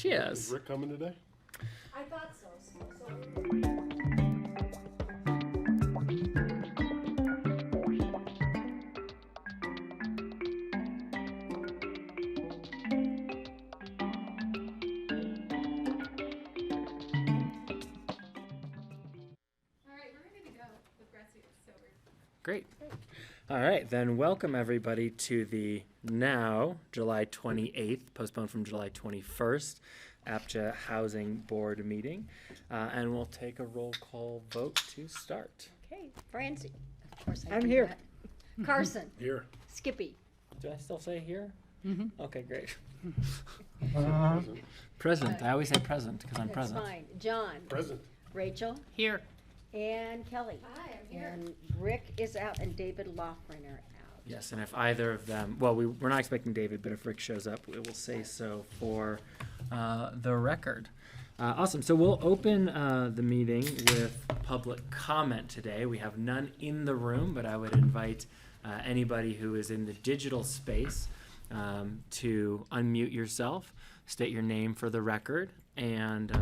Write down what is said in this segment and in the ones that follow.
She is. Is Rick coming today? I thought so. Great. All right, then welcome everybody to the now July 28th, postponed from July 21st, APCHA Housing Board meeting. And we'll take a roll call vote to start. Okay, Francie. Of course I I'm do here. that. Carson. Here. Skippy. Do I still say here? Mm-hmm. Okay, great. Present. Present. I always say present because I'm That's present. fine. John. Present. Rachel. Here. And Kelly. Hi, I'm here. And Rick is out and David Loffrener out. Yes, and if either of them, well, we're not expecting David, but if Rick shows up, we will say so for the record. Awesome. So we'll open the meeting with public comment today. We have none in the room, but I would invite anybody who is in the digital space to unmute yourself, state your name for the record, and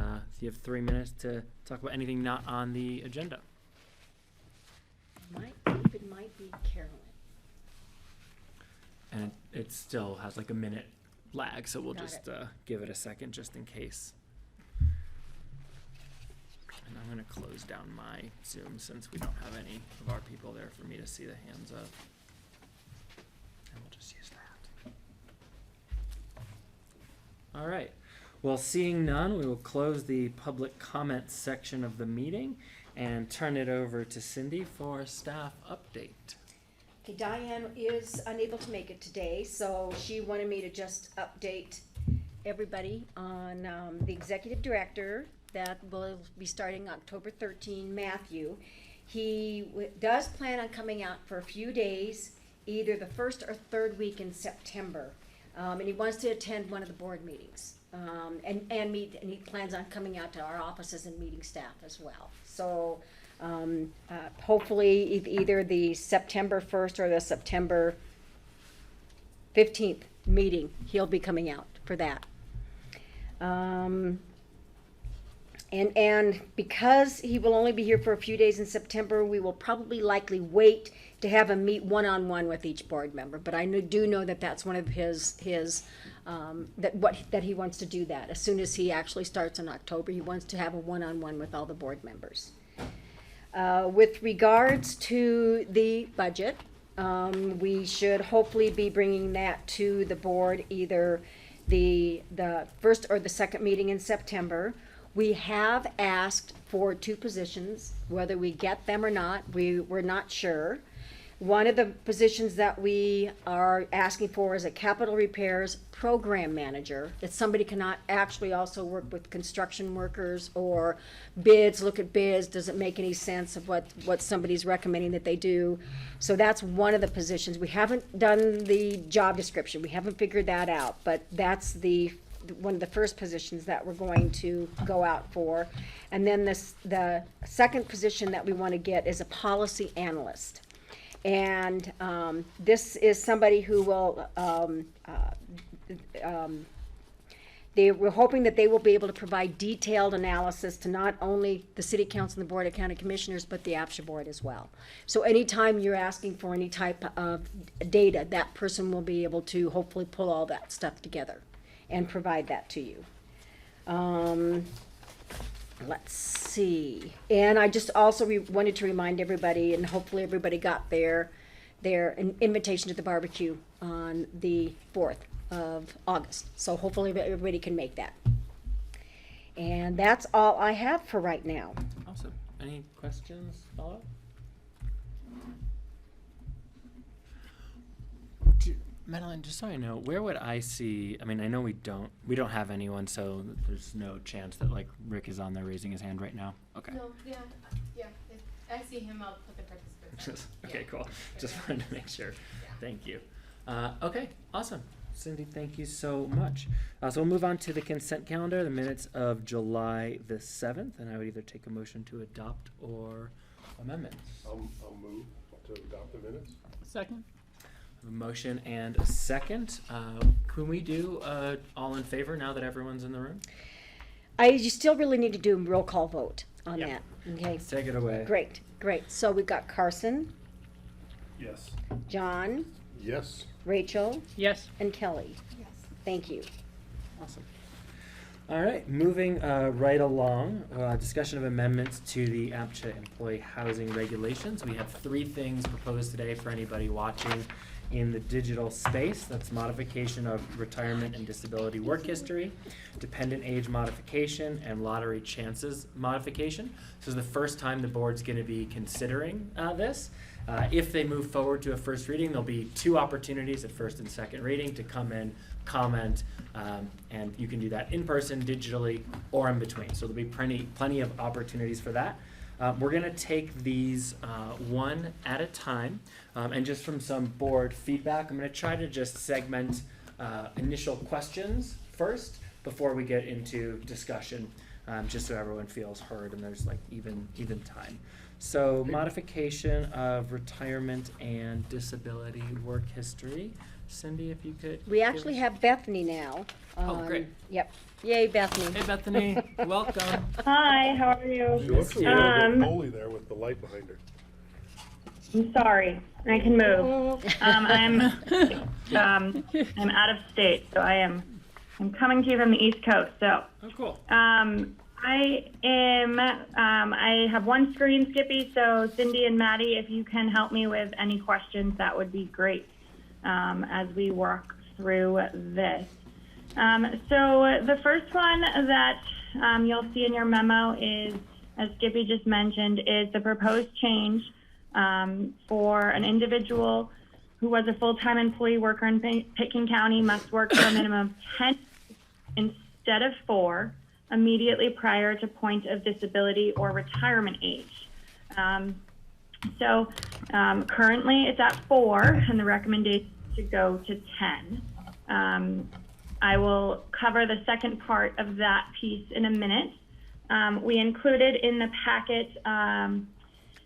you have 3 minutes to talk about anything not on the agenda. David might be Carolyn. And it still has like a minute lag, so we'll Got just give it a second just in case. And I'm going to close down my Zoom since we don't have any of our people there for me to see the hands of. And we'll just use that. All right. Well, seeing none, we will close the public comment section of the meeting and turn it over to Cindy for a staff update. Okay, Diane is unable to make it today, so she wanted me to just update everybody on the executive director that will be starting October 13, Matthew. He does plan on coming out for a few days, either the first or third week in September. And he wants to attend one of the board meetings. And he plans on coming out to our offices and meeting staff as well. So hopefully either the September 1st or the September 15th meeting, he'll be coming out for that. And because he will only be here for a few days in September, we will probably likely wait to have him meet one-on-one with each board member. But I do know that that's one of his that he wants to do that. As soon as he actually starts in October, he wants to have a one-on-one with all the board members. With regards to the budget, we should hopefully be bringing that to the board either the first or the second meeting in September. We have asked for 2 positions. Whether we get them or not, we're not sure. One of the positions that we are asking for is a capital repairs program manager, that somebody cannot actually also work with construction workers or bids, look at bids, does it make any sense of what somebody's recommending that they do. So that's one of the positions. We haven't done the job description. We haven't figured that out, but that's one of the first positions that we're going to go out for. And then the second position that we want to get is a policy analyst. And this is somebody who will, we're hoping that they will be able to provide detailed analysis to not only the City Council and the Board of County Commissioners, but the APCHA Board as well. So anytime you're asking for any type of data, that person will be able to hopefully pull all that stuff together and provide that to you. Let's see. And I just also wanted to remind everybody, and hopefully everybody got their invitation to the barbecue on the 4th of August. So hopefully everybody can make that. And that's all I have for right now. Awesome. Any questions, follow-up? Madeline, just so I know, where would I see, I mean, I know we don't have anyone, so there's no chance that like Rick is on there raising his hand right now. Okay. No, yeah. If I see him, I'll put the participants. Okay, Yeah. cool. Just wanted to make sure. Yeah. Thank you. Okay, awesome. Cindy, thank you so much. So we'll move on to the consent calendar, the minutes of July the 7th, and I would either take a motion to adopt or amendments. I'll move to adopt the minutes. Second. A motion and a second. Can we do all in favor now that everyone's in the room? You still really need to do a roll call vote on Yep. that, okay? Let's take it away. Great, great. So we've got Carson, Yes. John, Yes. Rachel, Yes. and Kelly. Yes. Thank you. Awesome. All right, moving right along, discussion of amendments to the APCHA employee housing regulations. We have 3 things proposed today for anybody watching in the digital space. That's modification of retirement and disability work history, dependent age modification, and lottery chances modification. This is the first time the board's going to be considering this. If they move forward to a first reading, there'll be 2 opportunities at first and second reading to come in, comment, and you can do that in person, digitally, or in between. So there'll be plenty of opportunities for that. We're going to take these one at a time, and just from some board feedback, I'm going to try to just segment initial questions first before we get into discussion, just so everyone feels heard and there's like even time. So modification of retirement and disability work history. Cindy, if you could. We give actually us- have Bethany now. Oh, great. Yep. Yay, Bethany. Hey, Bethany, welcome. Hi, how are you? She looks a you. little bit holy there with the light behind her. I'm sorry, I can move. I'm out of state, so I'm coming to you from the East Coast. So Oh, cool. I have one screen, Skippy. So Cindy and Maddie, if you can help me with any questions, that would be great as we work through this. So the first one that you'll see in your memo is, as Skippy just mentioned, is the proposed change for an individual who was a full-time employee worker in Pitkin County must work for a minimum of 10 instead of 4 immediately prior to point of disability or retirement age. So currently it's at 4, and the recommendation is to go to 10. I will cover the second part of that piece in a minute. We included in the packet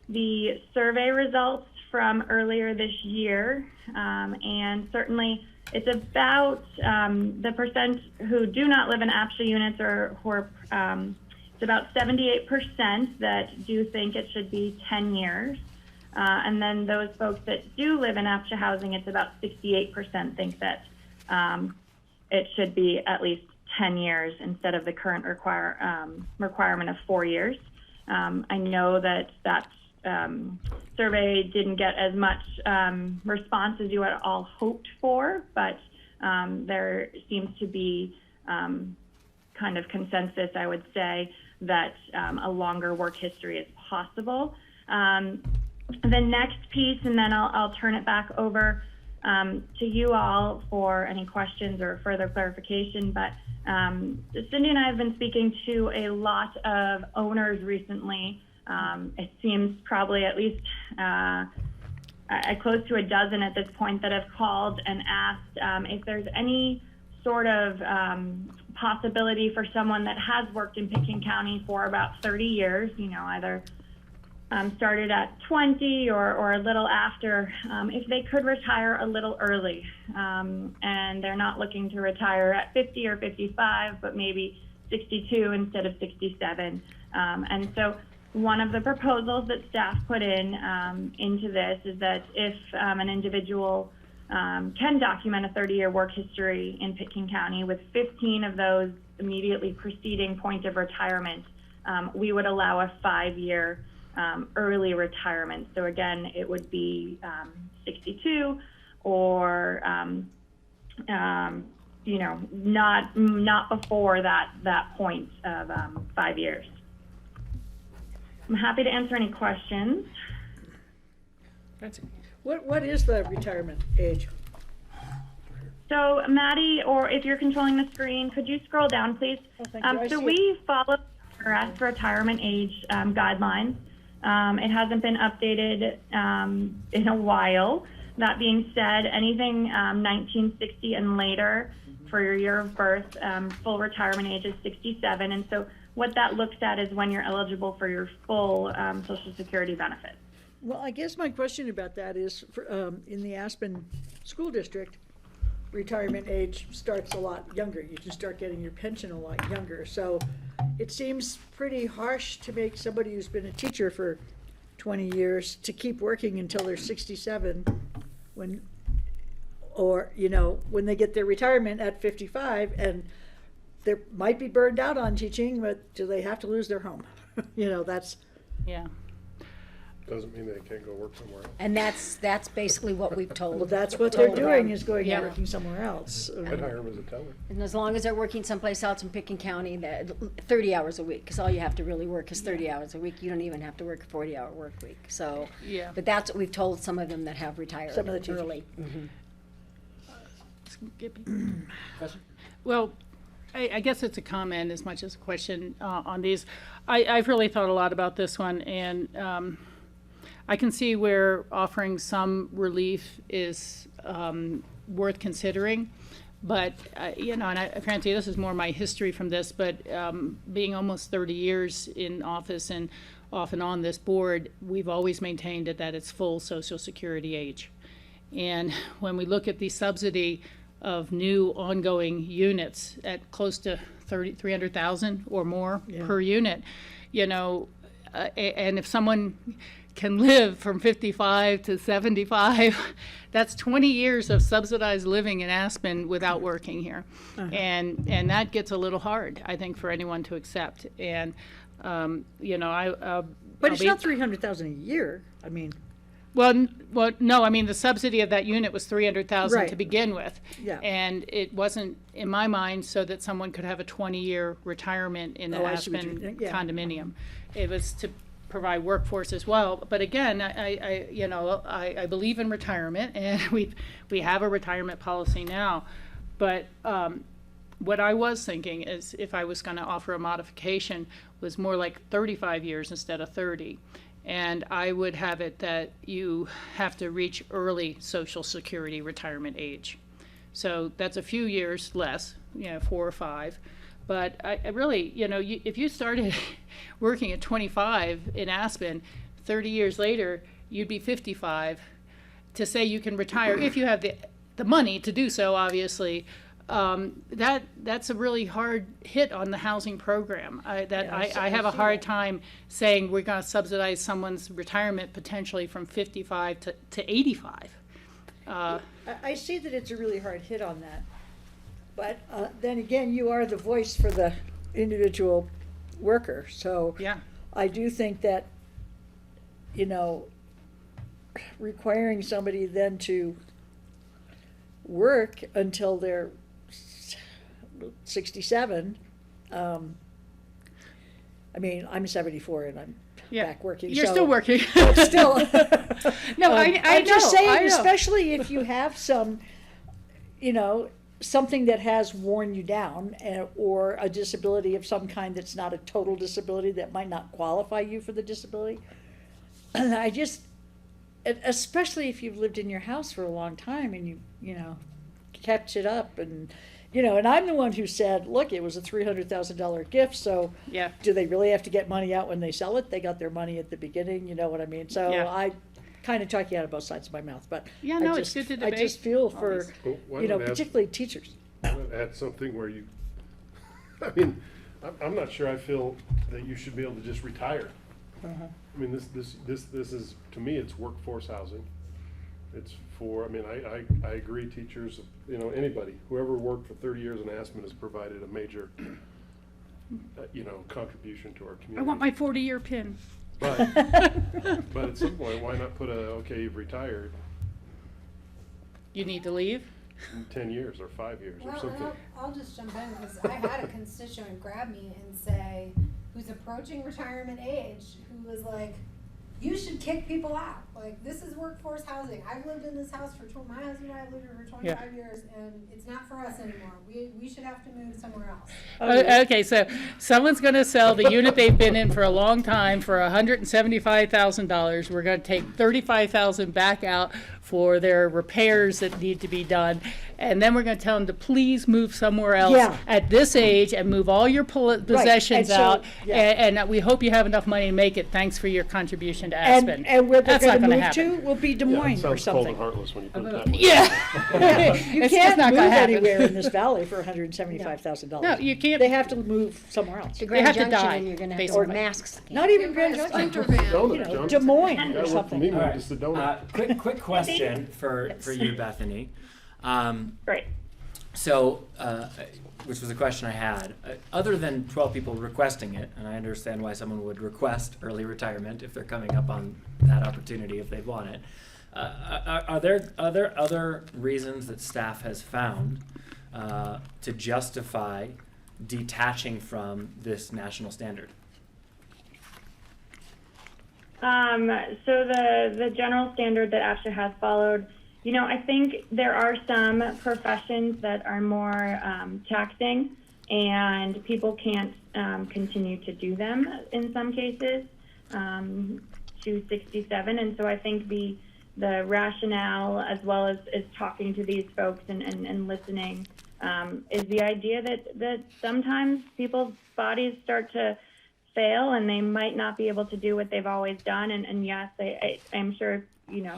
the survey results from earlier this year, and certainly it's about the percent who do not live in APCHA units, or who are, it's about 78% that do think it should be 10 years. And then those folks that do live in APCHA housing, it's about 68% think that it should be at least 10 years instead of the current requirement of 4 years. I know that survey didn't get as much response as you had all hoped for, but there seems to be kind of consensus, I would say, that a longer work history is possible. The next piece, and then I'll turn it back over to you all for any questions or further clarification, but Cindy and I have been speaking to a lot of owners recently. It seems probably at least close to a dozen at this point that have called and asked if there's any sort of possibility for someone that has worked in Pitkin County for about 30 years, you know, either started at 20 or a little after, if they could retire a little early. And they're not looking to retire at 50 or 55, but maybe 62 instead of 67. And so one of the proposals that staff put in into this is that if an individual can document a 30-year work history in Pitkin County with 15 of those immediately preceding point of retirement, we would allow a 5-year early retirement. So again, it would be 62 or you know, not before that point of 5 years. I'm happy to answer any questions. Fancy. What is the retirement age? So Maddie, or if you're controlling the screen, could you scroll down, please? Oh, thank you. I So see we follow IRS retirement age guidelines. It hasn't been updated in a while. That being said, anything 1960 and later for your year of birth, full retirement age is 67. And so what that looks at is when you're eligible for your full Social Security benefits. Well, I guess my question about that is, for, in the Aspen School District, retirement age starts a lot younger. You can start getting your pension a lot younger. So it seems pretty harsh to make somebody who's been a teacher for 20 years to keep working until they're 67 when, or, you know, when they get their retirement at 55, and they might be burned out on teaching, but do they have to lose their home? You know, that's, Yeah. Doesn't mean they can't go work somewhere else. And that's basically what we've told. well, that's what they're told doing, them. is going Yeah. and working somewhere else. I'd hire him as a teller. And as long as they're working someplace else in Pitkin County, that 30 hours a week, because all you have to really work is 30 hours a week. You don't even have to work a 40-hour work week. So, Yeah. but that's what we've told some of them that have retired Some of the teachers. early. Skippy? Well, I guess it's a comment as much as a question on these. I've really thought a lot about this one, and I can see where offering some relief is worth considering. But, you know, and frankly, this is more my history from this, but being almost 30 years in office and off and on this board, we've always maintained that it's full Social Security age. And when we look at the subsidy of new ongoing units at close to 300,000 or more Yeah. per unit, you know, and if someone can live from 55 to 75, that's 20 years of subsidized living in Aspen without working here. And that gets a little hard, I think, for anyone to accept. And, you know, But it's not 300,000 a year. I mean, well, no, I mean, the subsidy of that unit was 300,000 to Right. begin with. Yeah. And it wasn't, in my mind, so that someone could have a 20-year retirement in the Oh, I see what Aspen yeah. condominium. It was to provide workforce as well. But again, I believe in retirement, and we have a retirement policy now. But what I was thinking is, if I was going to offer a modification, was more like 35 years instead of 30. And I would have it that you have to reach early Social Security retirement age. So that's a few years less, 4 or 5. But I really, if you started working at 25 in Aspen, 30 years later, you'd be 55. To say you can retire, if you have the money to do so, obviously, that's a really hard hit on the housing program. I have a hard time saying we're going to subsidize someone's retirement potentially from 55 to 85. I see that it's a really hard hit on that. But then again, you are the voice for the individual worker. So Yeah. I do think that, requiring somebody then to work until they're 67, I mean, I'm 74 and I'm Yeah. back working. You're so- still working. But still. No, I I'm just know, saying, I know. especially if you have some, something that has worn you down, or a disability of some kind that's not a total disability, that might not qualify you for the disability. I just, especially if you've lived in your house for a long time and you kept it up, and and I'm the one who said, look, it was a $300,000 gift, so Yeah. do they really have to get money out when they sell it? They got their money at the beginning, you know what I mean? So Yeah. I kind of talk you out of both sides of my mouth, but Yeah, I no, it's just, good to I debate just feel all for, these. Well, why not add- particularly teachers. why not add something where you, I mean, I'm not sure I feel that you should be able to just retire. I mean, this is, to me, it's workforce housing. It's for, I mean, I agree, teachers, anybody, whoever worked for 30 years in Aspen has provided a major, contribution to our community. I want my 40-year pin. But at some point, why not put okay, you've retired You need to leave? in 10 years or 5 years or Well, something? and I'll just jump in, because I had a constituent grab me and say, who's approaching retirement age, who was like, you should kick people out. Like, this is workforce housing. I've lived in this house my husband and I have lived here for 25 years, and it's not for us anymore. We should have to move somewhere else. Okay, so someone's going to sell the unit they've been in for a long time for $175,000. We're going to take $35,000 back out for their repairs that need to be done. and then we're gonna tell them to please move somewhere else Yeah. at this age and move all your possessions so, out, yeah. and we hope you have enough money to make it, thanks for your contribution to Aspen. And where they're That's not gonna gonna move to happen. will be Des Yeah, it Moines or sounds cold and something. heartless when you put it that way. Yeah. You It's just can't not move gonna happen. anywhere in this valley for $175,000. No, you can't. They have to move somewhere else. To They have Grand to Junction, die, and you're gonna have to basically. wear masks. Not even Grand Junction, Donut, you know, John. Des Moines You or gotta work for something. me, All man, right. just a donut. Quick question for you, Bethany. Great. So, which was a question I had. Other than 12 people requesting it, and I understand why someone would request early retirement if they're coming up on that opportunity if they want it. Are there other reasons that staff has found to justify detaching from this national standard? So the general standard that APCHA has followed, I think there are some professions that are more taxing, and people can't continue to do them in some cases to 67. And so I think the rationale, as well as talking to these folks and listening, is the idea that sometimes people's bodies start to fail and they might not be able to do what they've always done. And yes, I'm sure,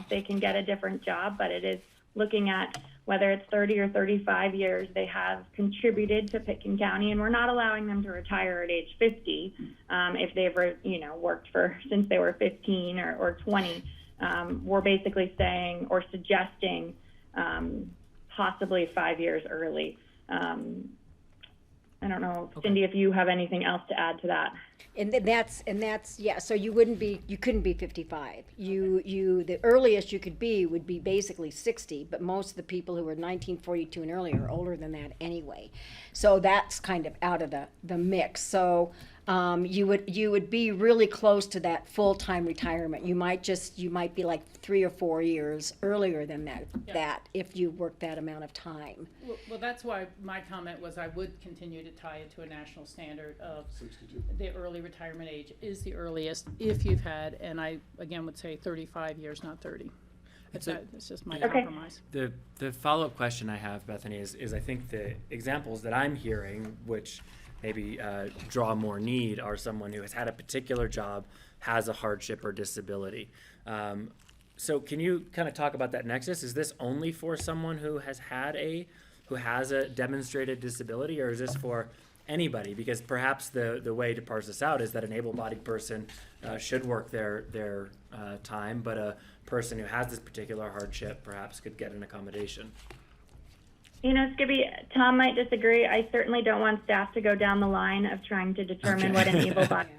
they can get a different job, but it is looking at whether it's 30 or 35 years they have contributed to Pitkin County, and we're not allowing them to retire at age 50 if they've, worked since they were 15 or 20. We're basically saying or suggesting possibly 5 years early. I don't know, Cindy, if you have anything else to add to that. And that's, yeah, so you couldn't be 55. The earliest you could be would be basically 60, but most of the people who were 1942 and earlier are older than that anyway. So that's kind of out of the mix. So you would be really close to that full-time retirement. You might be like 3 or 4 years earlier than that if you work that amount of time. Well, that's why my comment was I would continue to tie it to a national standard of 62. the early retirement age is the earliest if you've had, and I again would say 35 years, not 30. It's just my compromise. The follow-up question I have, Bethany, is I think the examples that I'm hearing, which maybe draw more need, are someone who has had a particular job, has a hardship or disability. So can you kind of talk about that nexus? Is this only for someone who has a demonstrated disability, or is this for anybody? Because perhaps the way to parse this out is that an able-bodied person should work their time, but a person who has this particular hardship perhaps could get an accommodation. Skippy, Tom might disagree. I certainly don't want staff to go down the line of trying to determine what an able-bodied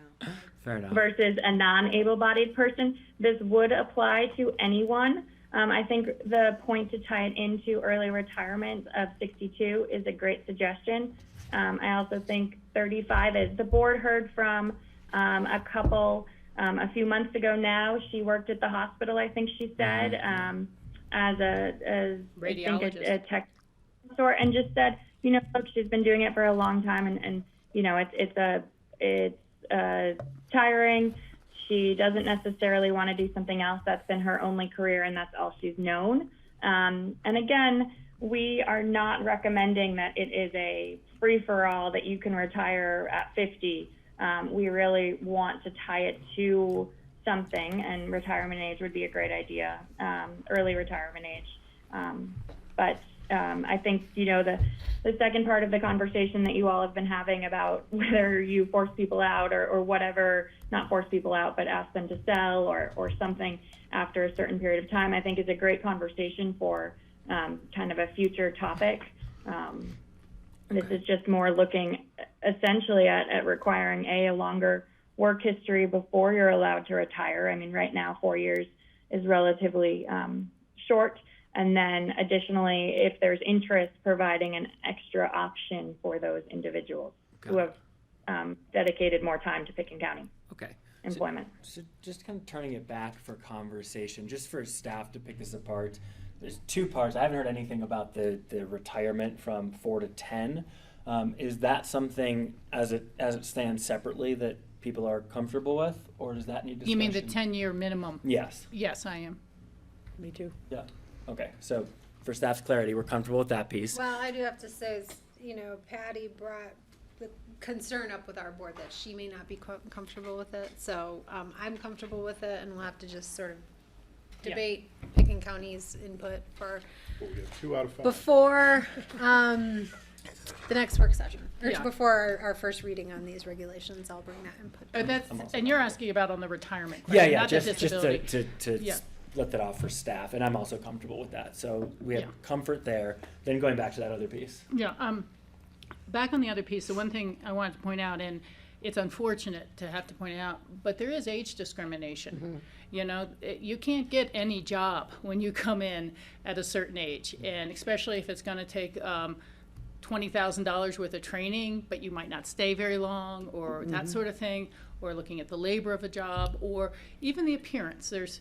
Fair enough. versus a non-able-bodied person. This would apply to anyone. I think the point to tie it into early retirement of 62 is a great suggestion. I also think 35 is. The board heard from a couple a few months ago now. She worked at the hospital, I think she said, as a Radiologist. a tech sort, and just said, look, she's been doing it for a long time, and it's tiring. She doesn't necessarily want to do something else. That's been her only career, and that's all she's known. And again, we are not recommending that it is a free-for-all that you can retire at 50. We really want to tie it to something, and retirement age would be a great idea, early retirement age. But I think, the second part of the conversation that you all have been having about whether you force people out or whatever, not force people out, but ask them to sell or something after a certain period of time, I think is a great conversation for kind of a future topic. This is just more looking essentially at requiring a longer work history before you're allowed to retire. I mean, right now, 4 years is relatively short. And then additionally, if there's interest, providing an extra option for those individuals who have dedicated more time to Pitkin County employment. So just kind of turning it back for conversation, just for staff to pick this apart. There's 2 parts. I haven't heard anything about the retirement from 4 to 10. Is that something as it stands separately that people are comfortable with, or does that need discussion? You mean the 10-year minimum? Yes. Yes, I am. Me too. Yeah. Okay. So for staff's clarity, we're comfortable with that piece. Well, I do have to say, Patty brought the concern up with our board that she may not be comfortable with it. So I'm comfortable with it, and we'll have to just sort of debate Pitkin County's input for Well, we have 2 out of 5. before the next work session, or Yeah. before our first reading on these regulations. I'll bring that input. That's, and you're asking about on the retirement Yeah, question, yeah, not the just disability. to Yeah. let that off for staff, and I'm also comfortable with that. So we have Yeah. comfort there. Then going back to that other piece. Yeah, back on the other piece, the one thing I wanted to point out, and it's unfortunate to have to point it out, but there is age discrimination. You can't get any job when you come in at a certain age, and especially if it's gonna take, $20,000 worth of training, but you might not stay very long, or that sort of thing, or looking at the labor of a job, or even the appearance. There's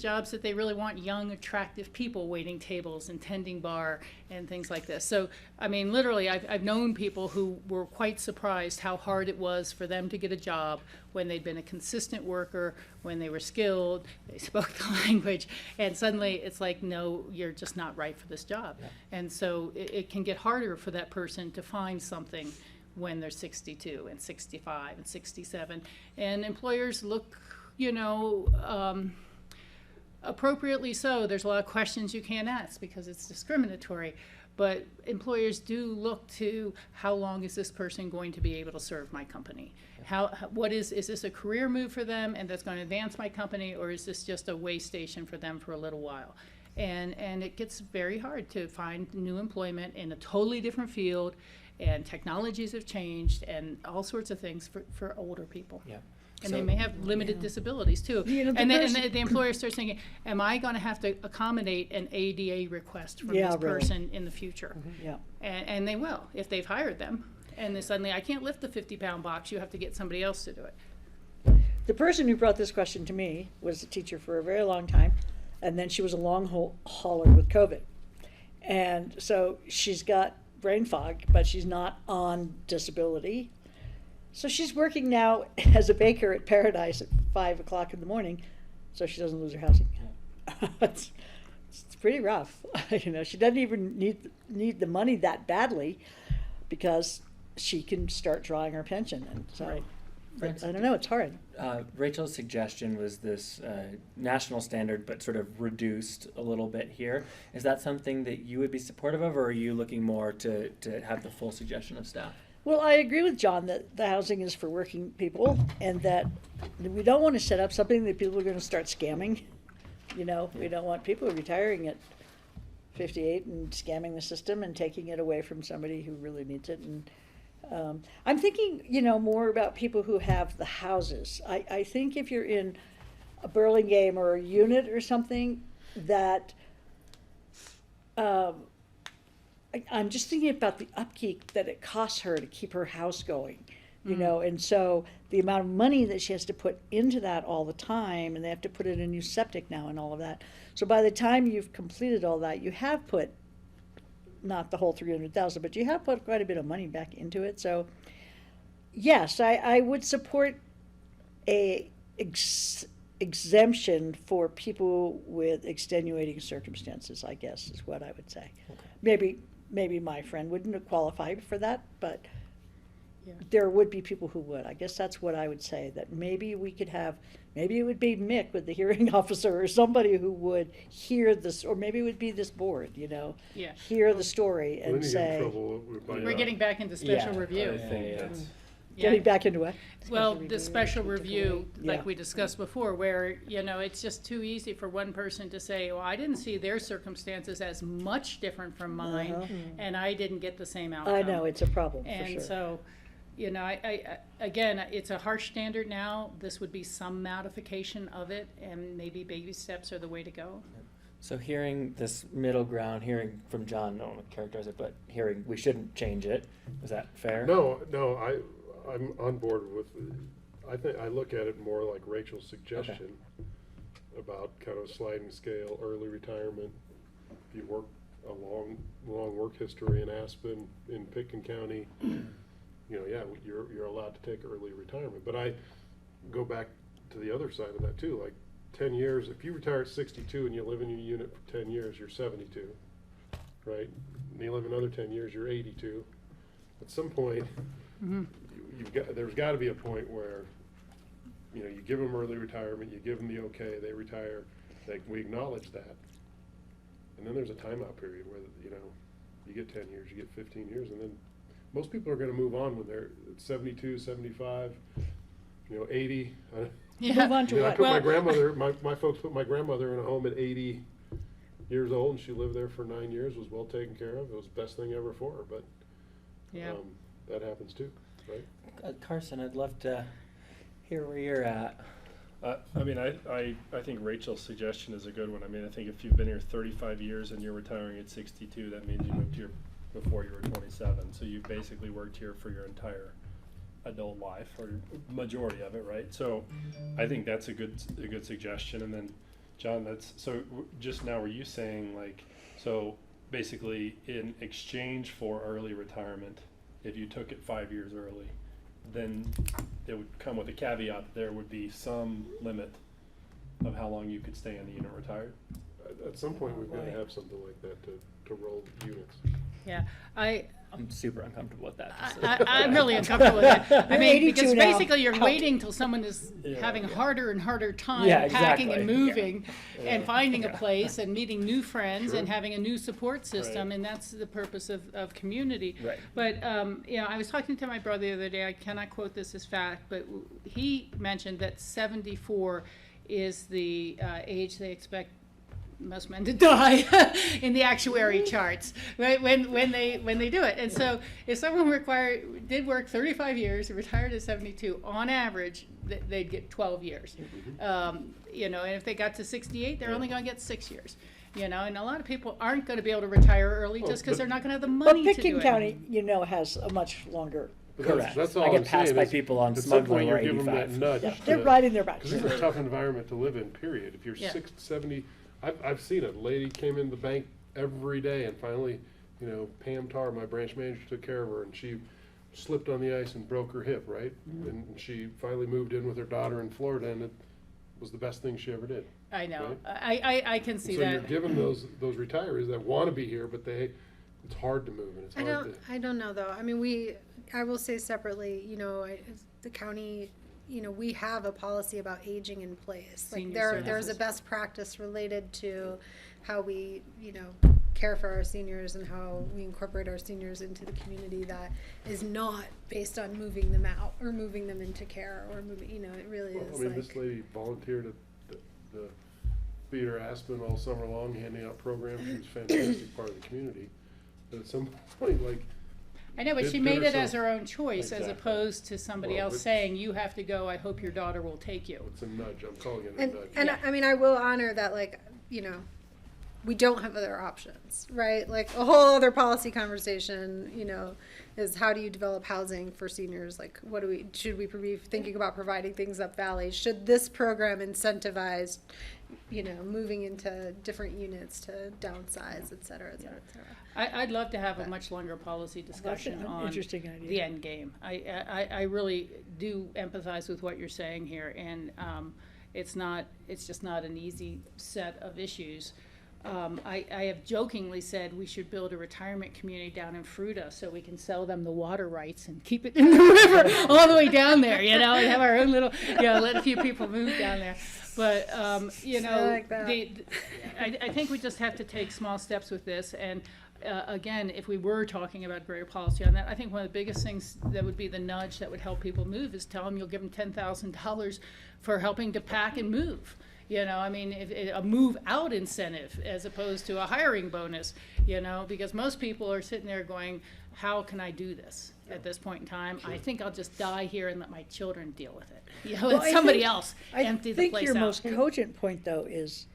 jobs that they really want young, attractive people waiting tables and tending bar and things like this. So, I mean, literally, I've known people who were quite surprised how hard it was for them to get a job when they'd been a consistent worker, when they were skilled, they spoke the language, and suddenly it's like, no, you're just not right for this job. Yeah. And so it can get harder for that person to find something when they're 62 and 65 and 67. And employers look, appropriately so. There's a lot of questions you can't ask because it's discriminatory. But employers do look to how long is this person going to be able to serve my company? Is this a career move for them and that's going to advance my company, or is this just a way station for them for a little while? And it gets very hard to find new employment in a totally different field, and technologies have changed and all sorts of things for older people. Yeah. And they may have limited disabilities too. You know, the And then person- the employer starts thinking, am I gonna have to accommodate an ADA request from Yeah, this really. person in the future? Yeah. And they will, if they've hired them. And then suddenly, I can't lift the 50-pound box, you have to get somebody else to do it. The person who brought this question to me was a teacher for a very long time, and then she was a long hauler with COVID. And so she's got brain fog, but she's not on disability. So she's working now as a baker at Paradise at 5 o'clock in the morning, so she doesn't lose her housing. it's pretty rough. She doesn't even need the money that badly because she can start drawing her pension. And so Right. I don't know, it's hard. Rachel's suggestion was this national standard, but sort of reduced a little bit here. Is that something that you would be supportive of, or are you looking more to have the full suggestion of staff? Well, I agree with John that the housing is for working people, and that we don't want to set up something that people are going to start scamming. We don't want people retiring at 58 and scamming the system and taking it away from somebody who really needs it. And I'm thinking, more about people who have the houses. I think if you're in a Burlingame or a unit or something, that I'm just thinking about the upkeep that it costs her to keep her house going, and so the amount of money that she has to put into that all the time, and they have to put in a new septic now and all of that. So by the time you've completed all that, you have put not the whole 300,000, but you have put quite a bit of money back into it. So yes, I would support a exemption for people with extenuating circumstances, I guess is what I would say. Okay. Maybe my friend wouldn't qualify for that, but Yeah. there would be people who would. I guess that's what I would say, that maybe we could have, maybe it would be Mick with the hearing officer or somebody who would hear this, or maybe it would be this board, Yeah. hear the story Then and you get in say, trouble by, We're getting back into special review. That's- getting back into what? Well, the special review, Yeah. like we discussed before, where, it's just too easy for one person to say, well, I didn't see their circumstances as much different from mine, Uh-huh. and I didn't get the same outcome. I know, it's a problem, for And sure. so, I again, it's a harsh standard now. This would be some modification of it, and maybe baby steps are the way to go. So hearing this middle ground, hearing from John, I don't want to characterize it, but hearing we shouldn't change it. Is that fair? No, I'm on board with, I think, I look at it more like Rachel's suggestion about kind of sliding scale, early retirement. If you work a long work history in Aspen, in Pitkin County, you're allowed to take early retirement. But I go back to the other side of that too, like 10 years, if you retire at 62 and you live in your unit for 10 years, you're 72. right? And you live another 10 years, you're 82. At some point, there's got to be a point where, you know, you give them early retirement, you give them the okay, they retire, we acknowledge that. And then there's a timeout period where, you know, you get 10 years, you get 15 years, and then most people are going to move on when they're 72, 75, you know, 80. Yeah. Move on to You know, I what? put my grandmother, my folks put my grandmother in a home at 80 years old, and she lived there for 9 years, was well taken care of. It was the best thing ever for her, but Yeah. that happens too, right? Carson, I'd love to hear where you're at. I mean, I think Rachel's suggestion is a good one. I mean, I think if you've been here 35 years and you're retiring at 62, that means you moved here before you were 27. So you've basically worked here for your entire adult life, or majority of it, right? So I think that's a good suggestion. And then, John, just now were you saying, like, so basically in exchange for early retirement, if you took it 5 years early, then it would come with a caveat, there would be some limit of how long you could stay in the unit retired? At some point, we've got to have something like that to roll units. Yeah, I'm super uncomfortable with that. I'm really uncomfortable with that. I You're mean, 82 because now. basically you're Out. waiting till someone is Yeah, having yeah. harder and harder time Yeah, packing and exactly. moving and finding a place and meeting new friends Sure. and having a new support system, Right. and that's the purpose of community. Right. But, you know, I was talking to my brother the other day, I cannot quote this as fact, but he mentioned that 74 is the age they expect most men to die in the actuary charts, right? When they do it. And so if someone did work 35 years, retired at 72, on average, they'd get 12 years. You know, and if they got to 68, they're only going to get 6 years. You know, and a lot of people aren't going to be able to retire early Well, just because but- they're not going to have the But money to do Pitkin it. County, you know, has a much longer, But Correct. That's all I get I'm passed saying by is, people on at some smuggling point, you're or giving them 85. that nudge. yeah, they're riding their bikes. Because this is a tough environment to live in, period. If you're Yeah. 60, 70, I've seen it. A lady came in the bank every day, and finally, you know, Pam Tarr, my branch manager, took care of her, and she slipped on the ice and broke her hip, right? And she finally moved in with her daughter in Florida, and it was the best thing she ever did. I know. Right? I can see So you're that. giving those retirees that want to be here, but it's hard to move, and it's hard to. I don't know though. I mean, I will say separately, you know, the county, you know, we have a policy about aging in place. Like Senior there's a services. best practice related to how we, you know, care for our seniors and how we incorporate our seniors into the community that is not based on moving them out or moving them into care or moving, you know, it really Well, is I mean, like. this lady volunteered at the theater Aspen all summer long, handing out programs. She was a fantastic part of the community. But at some point, like, I know, but did- she did made it herself- as her own choice as Exactly. opposed to somebody Well, else but- saying, you have to go, I hope your daughter will take you. it's a nudge. I'm calling it a And, nudge. and Yeah. I mean, I will honor that, like, you know, we don't have other options, right? Like, a whole other policy conversation, you know, is how do you develop housing for seniors? Like, should we be thinking about providing things up valley? Should this program incentivize, you know, moving into different units to downsize, et cetera, et cetera, et cetera? I'd love to have a much longer policy That's discussion an on interesting idea. the end game. I really do empathize with what you're saying here, and it's just not an easy set of issues. I have jokingly said we should build a retirement community down in Fruta so we can sell them the water rights and keep it in the river all the way down there, you know, and have our own little, you know, let a few people move down there. But, you know, I like that. I think we just have to take small steps with this, and again, if we were talking about greater policy on that, I think one of the biggest things that would be the nudge that would help people move is tell them you'll give them $10,000 for helping to pack and move. You know, I mean, a move out incentive as opposed to a hiring bonus, you know, because most people are sitting there going, how can I do this at this point in time? I think I'll just die here and let my children deal with it. You know, Well, let I somebody think- else empty the I think place your out. most cogent point, though, is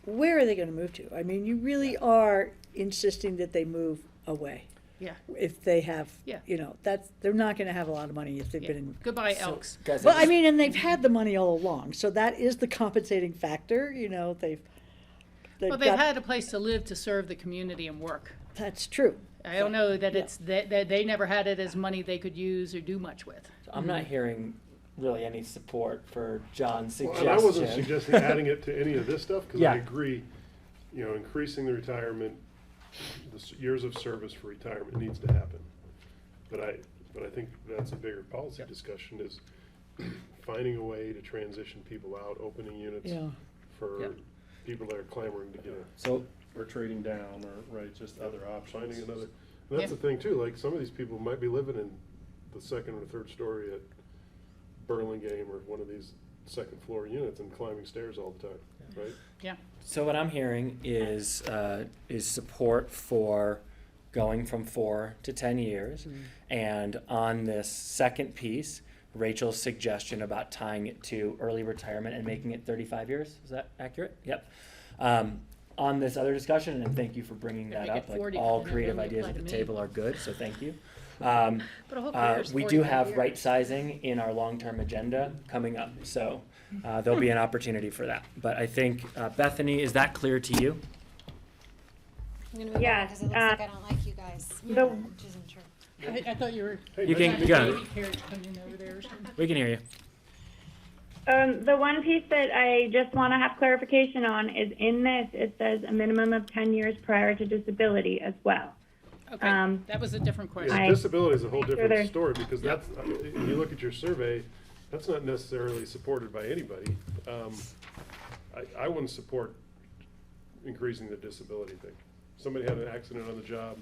where are they gonna move to? I mean, you really are insisting that they move away. Yeah. If they have, Yeah. you know, they're not gonna have a lot of money if they've Yeah. been in. Goodbye, So, Elks. guys, Well, I just- mean, and they've had the money all along, so that is the compensating factor, you know, they've Well, they've got- had a place to live, to serve the community and work. That's true. I don't know that it's, that they never had it as money they could use or do much with. I'm not hearing really any support for John's Well, suggestion. and I wasn't suggesting adding it to any of this stuff, because Yeah. I agree, you know, increasing the retirement years of service for retirement needs to happen. But I think that's a bigger policy discussion, is finding a way to transition people out, opening units Yeah. for Yep. people that are clamoring to get in. So, Or trading down, or, right, just other options. Finding another, and that's Yeah. the thing too, like, some of these people might be living in the second or third story at Burlingame or one of these second floor units and climbing stairs all the time, right? Yeah. so what I'm hearing is support for going from 4 to 10 years. And on this second piece, Rachel's suggestion about tying it to early retirement and making it 35 years. Is that accurate? Yep. On this other discussion, and thank you for bringing Yeah, that make up, it like 40, all and it creative only ideas apply at to the me. table are good, so thank you. But a whole career's We do 45 have years. right sizing in our long-term agenda coming up, so there'll be an opportunity for that. But I think, Bethany, is that clear to you? I'm gonna move Yeah, on because it looks like I don't like you guys, which isn't true. I thought you were. Hey, You can- nice you to got meet it. Baby carriage coming over there or something. We can hear you. The one piece that I just want to have clarification on is in this, it says a minimum of 10 years prior to disability as well. Okay, that was a different question. Yeah, I- disability is a whole Make sure different there's- story, because that's, if you look at your survey, that's not necessarily supported by anybody. I wouldn't support increasing the disability thing. Somebody had an accident on the job,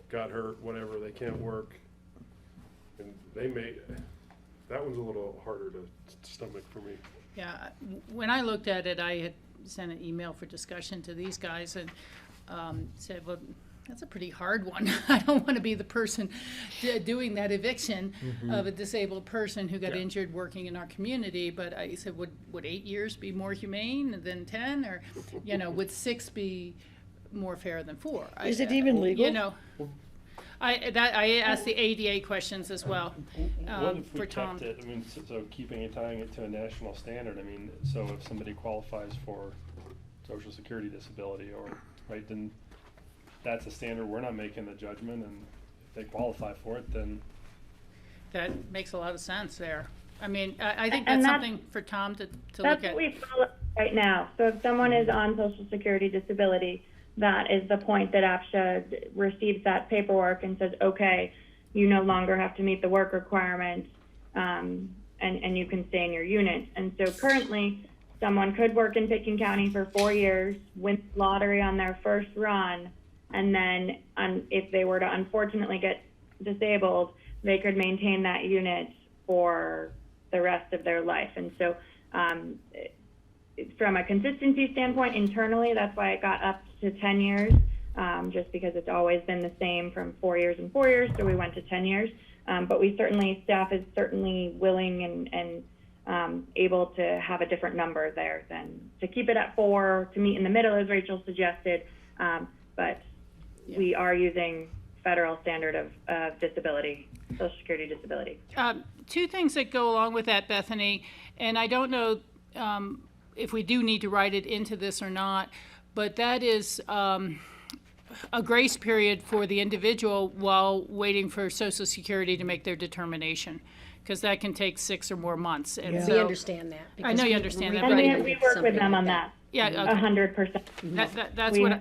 got hurt, whatever, they can't work, and that one's a little harder to stomach for me. Yeah, when I looked at it, I had sent an email for discussion to these guys and said, well, that's a pretty hard one. I don't want to be the person doing that eviction of a disabled person who got Yeah. injured working in our community. But I said, would 8 years be more humane than 10? Or, would 6 be more fair than 4? Is it even legal? I asked the ADA questions as well What if we for Tom. kept it, I mean, so keeping it, tying it to a national standard, I mean, so if somebody qualifies for social security disability or, right, then that's a standard, we're not making the judgment, and if they qualify for it, then. That makes a lot of sense there. I mean, I think And that's that's- something for Tom to That's look at. what we follow right now. So if someone is on social security disability, that is the point that APCHA receives that paperwork and says, okay, you no longer have to meet the work requirement, and you can stay in your unit. And so currently, someone could work in Pitkin County for 4 years, win the lottery on their first run, and then if they were to unfortunately get disabled, they could maintain that unit for the rest of their life. And so from a consistency standpoint internally, that's why it got up to 10 years, just because it's always been the same from 4 years and 4 years, so we went to 10 years. But staff is certainly willing and able to have a different number there than to keep it at 4, to meet in the middle, as Rachel suggested. But we are using federal standard of disability, Social Security disability. 2 things that go along with that, Bethany, and I don't know if we do need to write it into this or not, but that is a grace period for the individual while waiting for Social Security to make their determination, because that can take 6 or more months. And Yeah. so, We understand that. I know because you we understand that, And but we work with them on that, yeah, okay. 100%. That's We-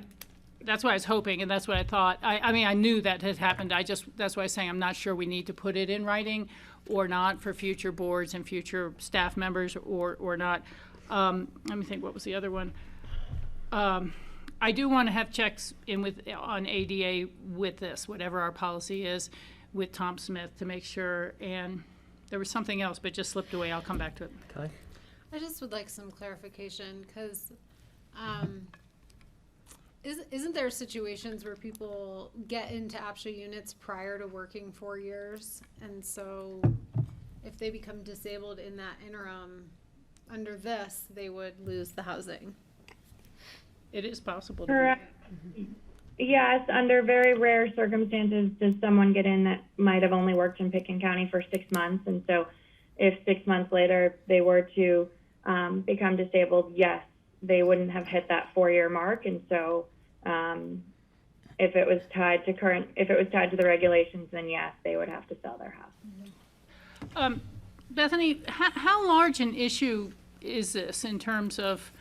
that's what I was hoping, and that's what I thought. I mean, I knew that had happened. That's why I was saying I'm not sure we need to put it in writing or not for future boards and future staff members or not. Let me think, what was the other one? I do want to have checks in on ADA with this, whatever our policy is, with Tom Smith to make sure. And there was something else, but it just slipped away. I'll come back to it. Okay. I just would like some clarification, because isn't there situations where people get into APCHA units prior to working 4 years? And so if they become disabled in that interim, under this, they would lose the housing. It is possible to do Correct. Yes, under very rare circumstances does someone get in that might have only worked in Pitkin County for 6 months. And so if 6 months later they were to become disabled, yes, they wouldn't have hit that 4-year mark. And so if it was tied to the regulations, then yes, they would have to sell their house. Bethany, how large an issue is this in terms of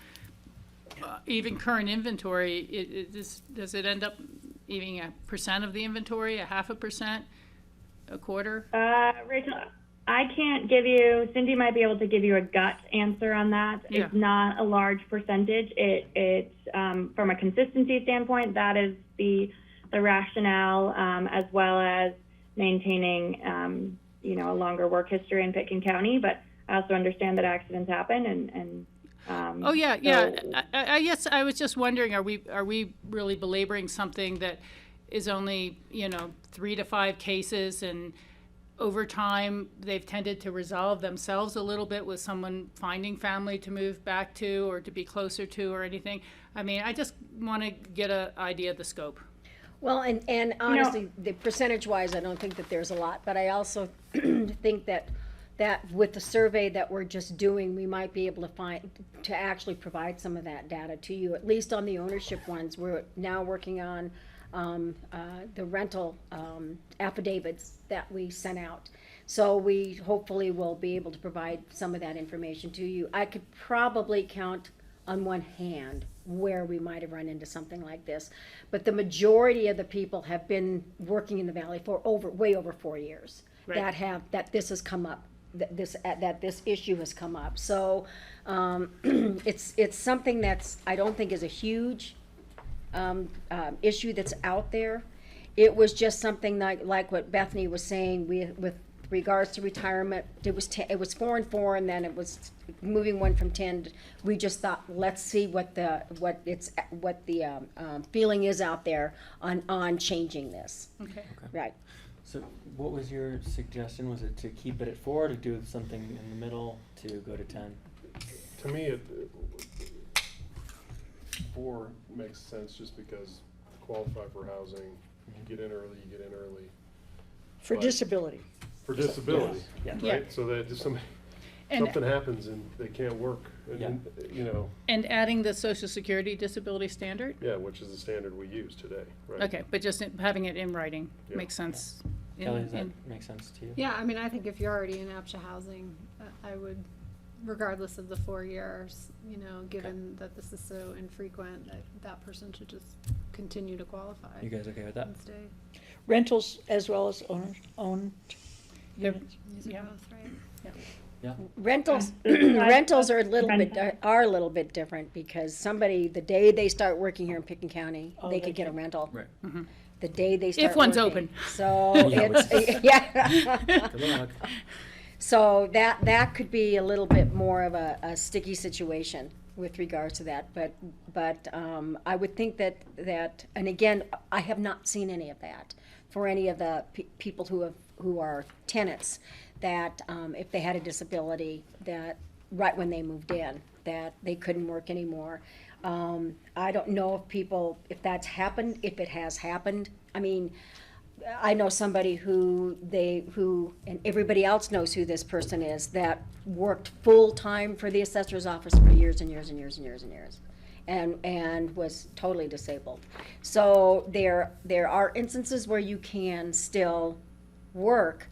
even current inventory? Does it end up even a percent of the inventory, a 0.5%, a quarter? Rachel, I can't give you, Cindy might be able to give you a gut answer on that. Yeah. It's not a large percentage. It's from a consistency standpoint, that is the rationale, as well as maintaining, a longer work history in Pitkin County. But I also understand that accidents happen and Oh, yeah. so- I guess I was just wondering, are we really belaboring something that is only, 3 to 5 cases, and over time, they've tended to resolve themselves a little bit with someone finding family to move back to or to be closer to or anything? I mean, I just want to get an idea of the scope. Well, and honestly, the percentage-wise, I don't think that there's a lot, but I also think that with the survey that we're just doing, we might be able to actually provide some of that data to you, at least on the ownership ones. We're now working on the rental affidavits that we sent out. So we hopefully will be able to provide some of that information to you. I could probably count on one hand where we might have run into something like this. But the majority of the people have been working in the valley for way over 4 years. Right. That this has come up, that this issue has come up. So it's something that's, I don't think is a huge issue that's out there. It was just something like what Bethany was saying with regards to retirement. It was 4 and 4, and then it was moving 1 from 10. We just thought, let's see what the feeling is out there on changing this. Okay. Right. So what was your suggestion? Was it to keep it at 4, to do something in the middle, to go to 10? To me, 4 makes sense just because qualify for housing, you get in early, For But- disability. for disability, Yeah. Yeah. right? So that if something And- happens and they can't work, and, And adding the Social Security disability standard? yeah, which is the standard we use today, right? Okay, but just having it in writing Yeah. makes sense. Kelly, does that make sense to you? Yeah, I mean, I think if you're already in APCHA housing, I would, regardless of the 4 years, given that this is so infrequent, that person should just continue to qualify You guys okay with that? and stay. Rentals as well as owned Yep. units. These are Yeah. both, right? Yeah. Rentals, I- rentals are a little bit different, because somebody, the day they start working here in Pitkin County, Oh, they they could get a can. rental. Right. The day they start If one's working. open. So Yeah, which it's, yeah. Good luck. So that could be a little bit more of a sticky situation with regards to that, but I would think that, and again, I have not seen any of that for any of the people who are tenants, that if they had a disability, that right when they moved in, that they couldn't work anymore. I don't know if that's happened, if it has happened. I mean, I know somebody and everybody else knows who this person is, that worked full-time for the assessor's office for years and years and years and years and years, and was totally disabled. So there are instances where you can still work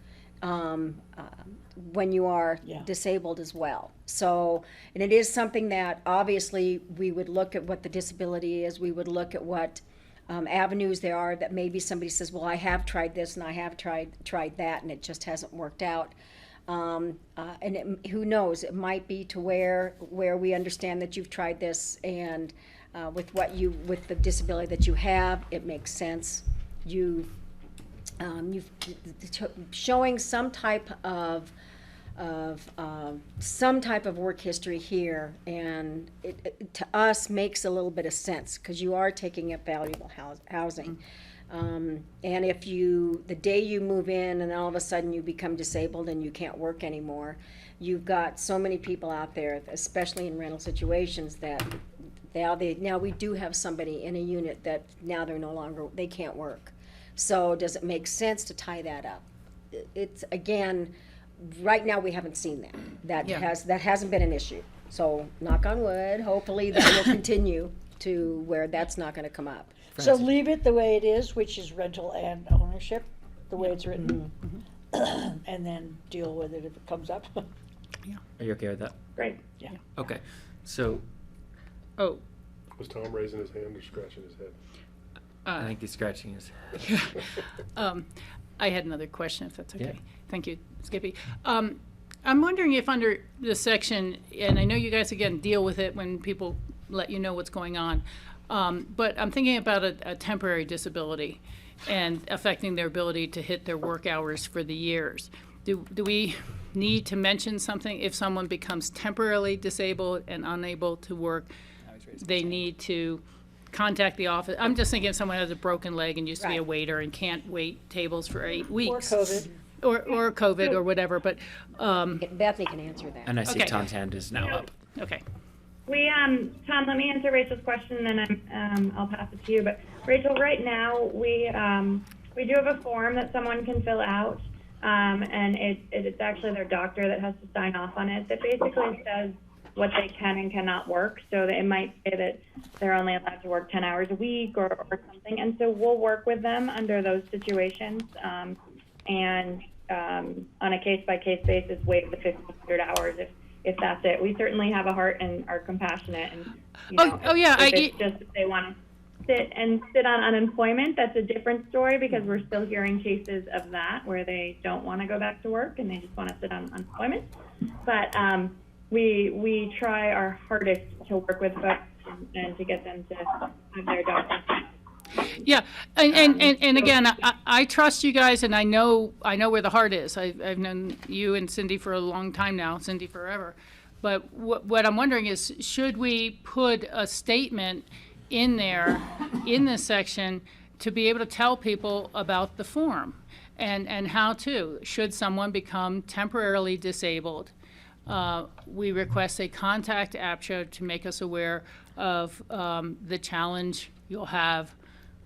when you are Yeah. disabled as well. So, and it is something that obviously we would look at what the disability is, we would look at what avenues there are, that maybe somebody says, well, I have tried this and I have tried that, and it just hasn't worked out. Who knows, it might be to where we understand that you've tried this, and with the disability that you have, it makes sense. You've showing some type of work history here, and it to us makes a little bit of sense, because you are taking up valuable housing. And if the day you move in and all of a sudden you become disabled and you can't work anymore, you've got so many people out there, especially in rental situations, that now we do have somebody in a unit that now they can't work. So does it make sense to tie that up? It's, again, right now we haven't seen that. Yeah. That hasn't been an issue. So knock on wood, hopefully that will continue to where that's not gonna come up. So leave it the way it is, which is rental and ownership, the way it's written. And then deal with it if it comes up. Are you okay with that? Great. Okay. So Oh, Was Tom raising his hand or scratching his head? I think he's scratching his head. I had another question, if that's okay. Yeah. Thank you, Skippy. I'm wondering if under this section, and I know you guys, again, deal with it when people let you know what's going on, but I'm thinking about a temporary disability and affecting their ability to hit their work hours for the years. Do we need to mention something if someone becomes temporarily disabled and unable to work? They need to contact the office. I'm just thinking if someone has a broken leg and used to be a Right. waiter and can't wait tables for 8 Or weeks. COVID. Or COVID or whatever, but, Bethany can answer that. And I see Okay. Tom's hand is now up. okay. We, Tom, let me answer Rachel's question, and then I'll pass it to you. But Rachel, right now we do have a form that someone can fill out, and it's actually their doctor that has to sign off on it. That basically says what they can and cannot work. So that it might say that they're only allowed to work 10 hours a week or something. And so we'll work with them under those situations, and on a case-by-case basis, waive the 1,500 hours if that's it. We certainly have a heart and are compassionate, and Yeah, if it's just that they want to sit on unemployment, that's a different story, because we're still hearing cases of that where they don't want to go back to work and they just want to sit on unemployment. But we try our hardest to work with folks and to get them to have their doctors. Yeah, and again, I trust you guys, and I know where the heart is. I've known you and Cindy for a long time now, Cindy forever. But what I'm wondering is, should we put a statement in there, in this section, to be able to tell people about the form and how to, should someone become temporarily disabled? We request they contact APCHA to make us aware of the challenge you'll have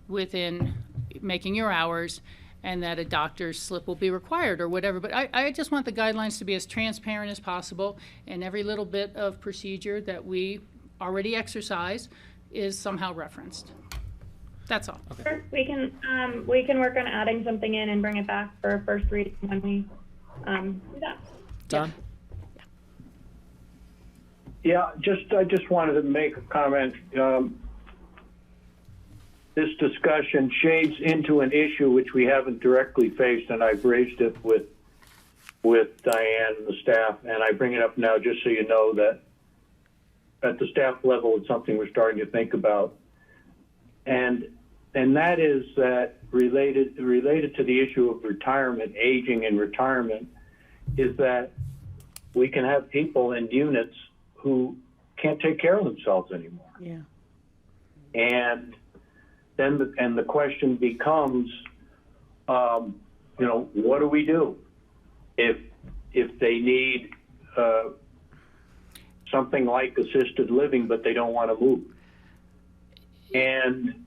within making your hours, and that a doctor's slip will be required or whatever. But I just want the guidelines to be as transparent as possible, and every little bit of procedure that we already exercise is somehow referenced. That's all. Sure. We can work on adding something in and bring it back for a first reading when we do that. Don? Yeah, I just wanted to make a comment. This discussion shades into an issue which we haven't directly faced, and I've raised it with Diane and the staff, and I bring it up now just so you know that at the staff level, it's something we're starting to think about. And that is that related to the issue of retirement, aging and retirement, is that we can have people in units who can't take care of themselves anymore. Yeah. And then the question becomes, what do we do if they need something like assisted living, but they don't want to move? And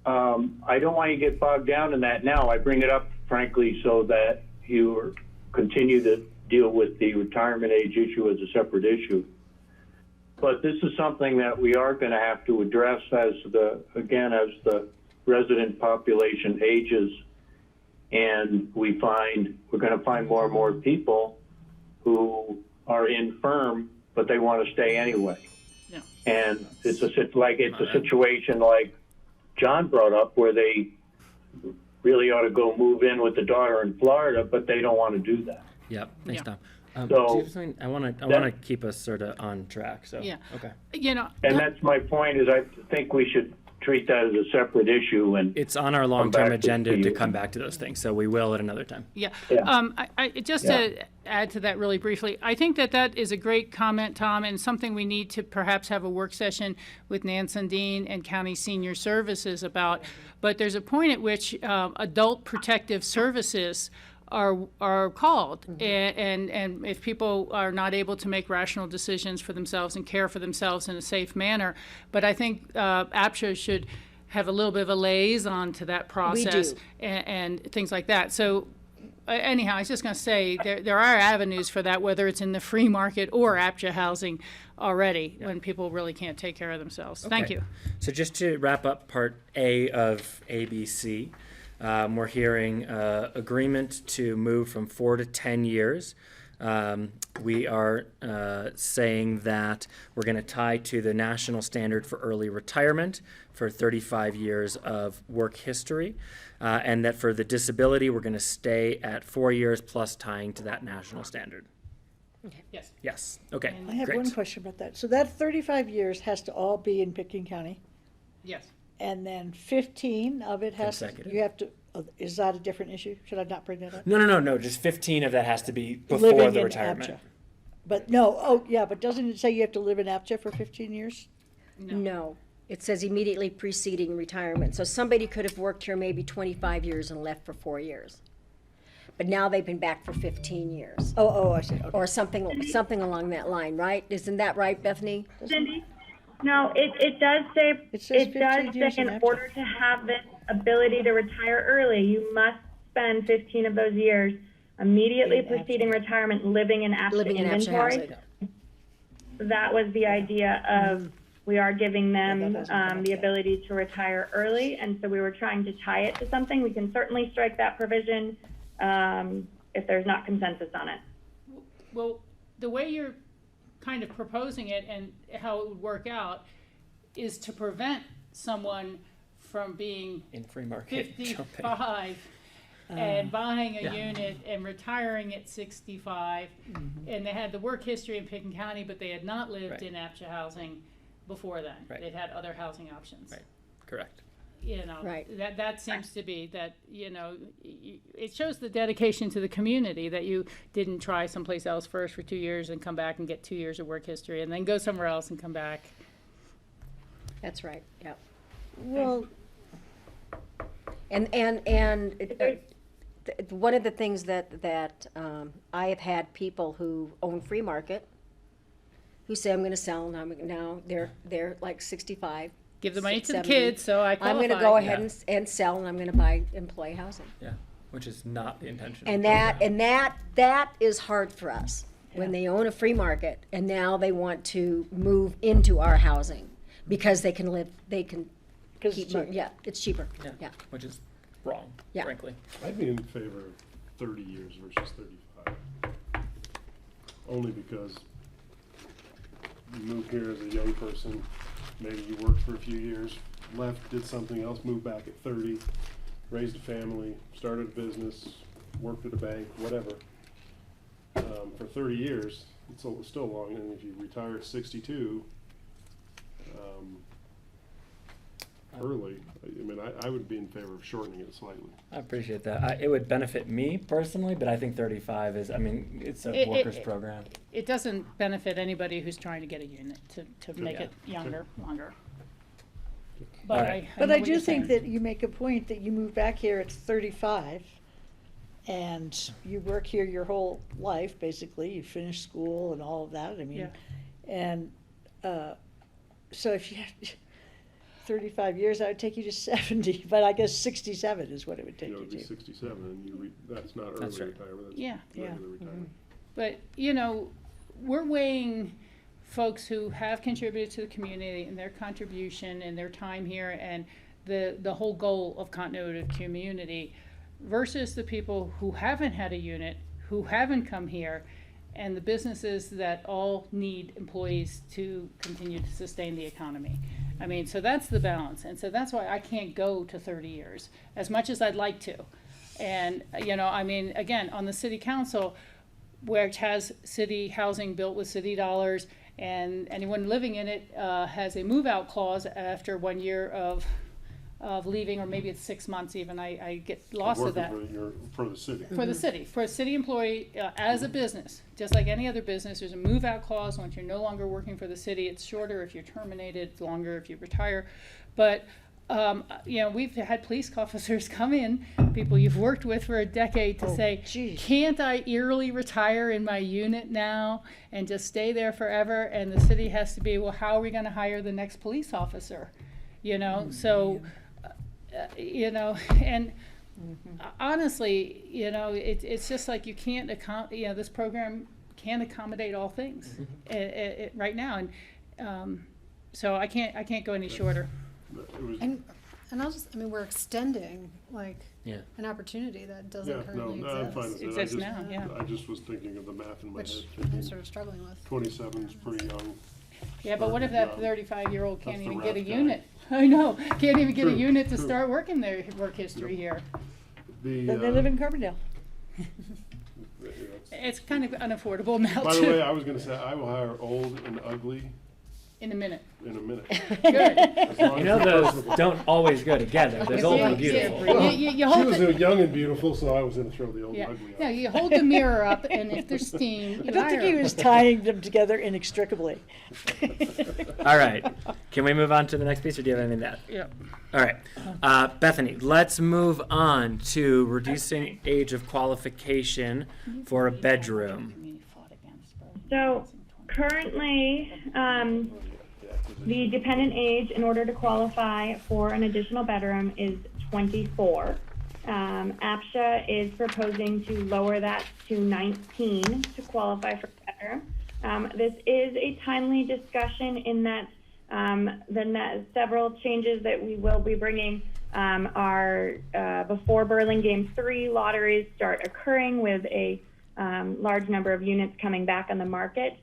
I don't want you to get bogged down in that now. I bring it up, frankly, so that you continue to deal with the retirement age issue as a separate issue. But this is something that we are going to have to address as the resident population ages, and we're going to find more and more people who are infirm, but they want to stay anyway. Yeah. And it's a situation like John brought up, where they really ought to go move in with the daughter in Florida, but they don't want to do that. Yep. Thanks, Yeah. Tom. So do you have something? I want to keep us sort of on track. So Yeah. Okay. And that's my point, is I think we should treat that as a separate issue, and It's on our back long-term to agenda to you. come back to those things, so we will at another time. Yeah. Yeah. I just to add to that really briefly, I think that is a great comment, Tom, and something we need to perhaps have a work session with Nan Sundin and County Senior Services about. But there's a point at which adult protective services are called, and if people are not able to make rational decisions for themselves and care for themselves in a safe manner. But I think APCHA should have a little bit of a liaison to that process and things like that. So anyhow, I was just going to say there are avenues for that, whether it's in the free market or APCHA housing already, when people really can't take care of themselves. Thank Okay. you. So just to wrap up part A of ABC, we're hearing agreement to move from 4 to 10 years We are saying that we're going to tie to the national standard for early retirement for 35 years of work history, and that for the disability, we're going to stay at 4 years plus tying to that national standard. Yes. Yes, okay, And I have great. one question about that. So that 35 years has to all be in Pitkin County, Yes. and then 15 of it has, Consecutive. you have to, is that a different issue? Should I not bring that up? No, just 15 of that has to be before Living the in retirement. APCHA. But no, oh, yeah, but doesn't it say you have to live in APCHA for 15 years? No, it says immediately preceding retirement. So somebody could have worked here maybe 25 years and left for 4 years. But now they've been back for 15 years, Oh, I see, okay. or something along that line, right? Isn't that right, Bethany? Cindy? No, it does say, It says it does 15 years say in in APCHA. order to have this ability to retire early, you must spend 15 of those years immediately In APCHA. preceding retirement living in APCHA Living in APCHA inventory. housing. That was the idea of, we are giving them that doesn't come up the yet. ability to retire early, and so we were trying to tie it to something. We can certainly strike that provision if there's not consensus on it. Well, the way you're kind of proposing it and how it would work out is to prevent someone from being In free market jumping. 55 and buying a Yeah. unit and retiring at 65, and they had the work history in Pitkin County, but they had not lived Right. in APCHA housing before then. Right. They'd had other housing options. Right. Correct. You know, Right. that seems to be that, you know, it shows the dedication to the community that you didn't try someplace else first for 2 years and come back and get 2 years of work history and then go somewhere else and come back. That's right, yeah. Well, One of the things that I have had people who own free market, who say, I'm gonna sell, now they're like 65. Give the money to the 70. kids, so I I'm qualify. gonna go ahead Yeah. and sell, and I'm gonna buy employee housing. Yeah, which is not the intention. And of the program. that is hard for us, when they own a free market, and now they want to move into our housing, because they can because keep, yeah, it's cheaper, yeah. Which is wrong, Yeah. frankly. I'd be in favor of 30 years versus 35. Only because you moved here as a young person, maybe you worked for a few years, left, did something else, moved back at 30, raised a family, started a business, worked at a bank, whatever. For 30 years, it's still long, and if you retire at 62, early, I mean, I would be in favor of shortening it slightly. I appreciate that. It would benefit me personally, but I think 35 is, I mean, it's a workers program. It doesn't benefit anybody who's trying to get a unit to make Yeah. it younger, longer. All But right. I But know I what do you're think saying. that you make a point that you move back here at 35, and you work here your whole life, basically, you finish school and all of that, I mean, Yeah. and, so if you had 35 years, that would take you to 70, but I guess 67 is what it would take You know, you it'd be to. 67, and that's not early That's right. retirement, that's Yeah. regular Yeah. retirement. But, you know, we're weighing folks who have contributed to the community and their contribution and their time here and the whole goal of continuity of community versus the people who haven't had a unit, who haven't come here, and the businesses that all need employees to continue to sustain the economy. I mean, so that's the balance. And so that's why I can't go to 30 years, as much as I'd like to. And, you know, I mean, again, on the city council, which has city housing built with city dollars, and anyone living in it has a move-out clause after 1 year of leaving, or maybe it's 6 months even. I get lost of that. For the city. For the city, for a city employee, as a business, just like any other business, there's a move-out clause. Once you're no longer working for the city, it's shorter if you're terminated, it's longer if you retire. But, you know, we've had police officers come in, people you've worked with for a decade, to say, geez. can't I eerily retire in my unit now and just stay there forever? And the city has to be, well, how are we gonna hire the next police officer? You know, so, you know, and honestly, you know, it's just like you can't you know, this program can't accommodate all things right now, and so I can't go any shorter. It was, And I'll just, I mean, we're extending, like, Yeah. an opportunity that Yeah, doesn't no, currently I'm fine with exist, it. Exists now, yeah. I just was thinking of the math in my which head, I'm thinking sort of struggling with. 27 is pretty young. Yeah, but what if that Um, 35-year-old can't that's the even get a rough guy. unit? I know, can't even get a True, unit to true. start working their work history here. The, Then they live in Carbondale. It's kind of unaffordable now by the way, too, I was gonna say, I will hire old and ugly in a minute. in a minute. Good. As long You as know the those person- don't always go together. There's old and beautiful. You She hold was it, young and beautiful, so I was gonna throw the old and yeah, ugly yeah, out. you hold the mirror up and if there's steam, I you don't think hire he 'em. was tying them together inextricably. All right. Can we move on to the next piece, or do you have anything to add? Yeah. All right. Bethany, let's move on to reducing age of qualification for a bedroom. So currently, the dependent age in order to qualify for an additional bedroom is 24. APCHA is proposing to lower that to 19 to qualify for a bedroom. This is a timely discussion in that several changes that we will be bringing are before Burlingame 3 lotteries start occurring with a large number of units coming back on the market.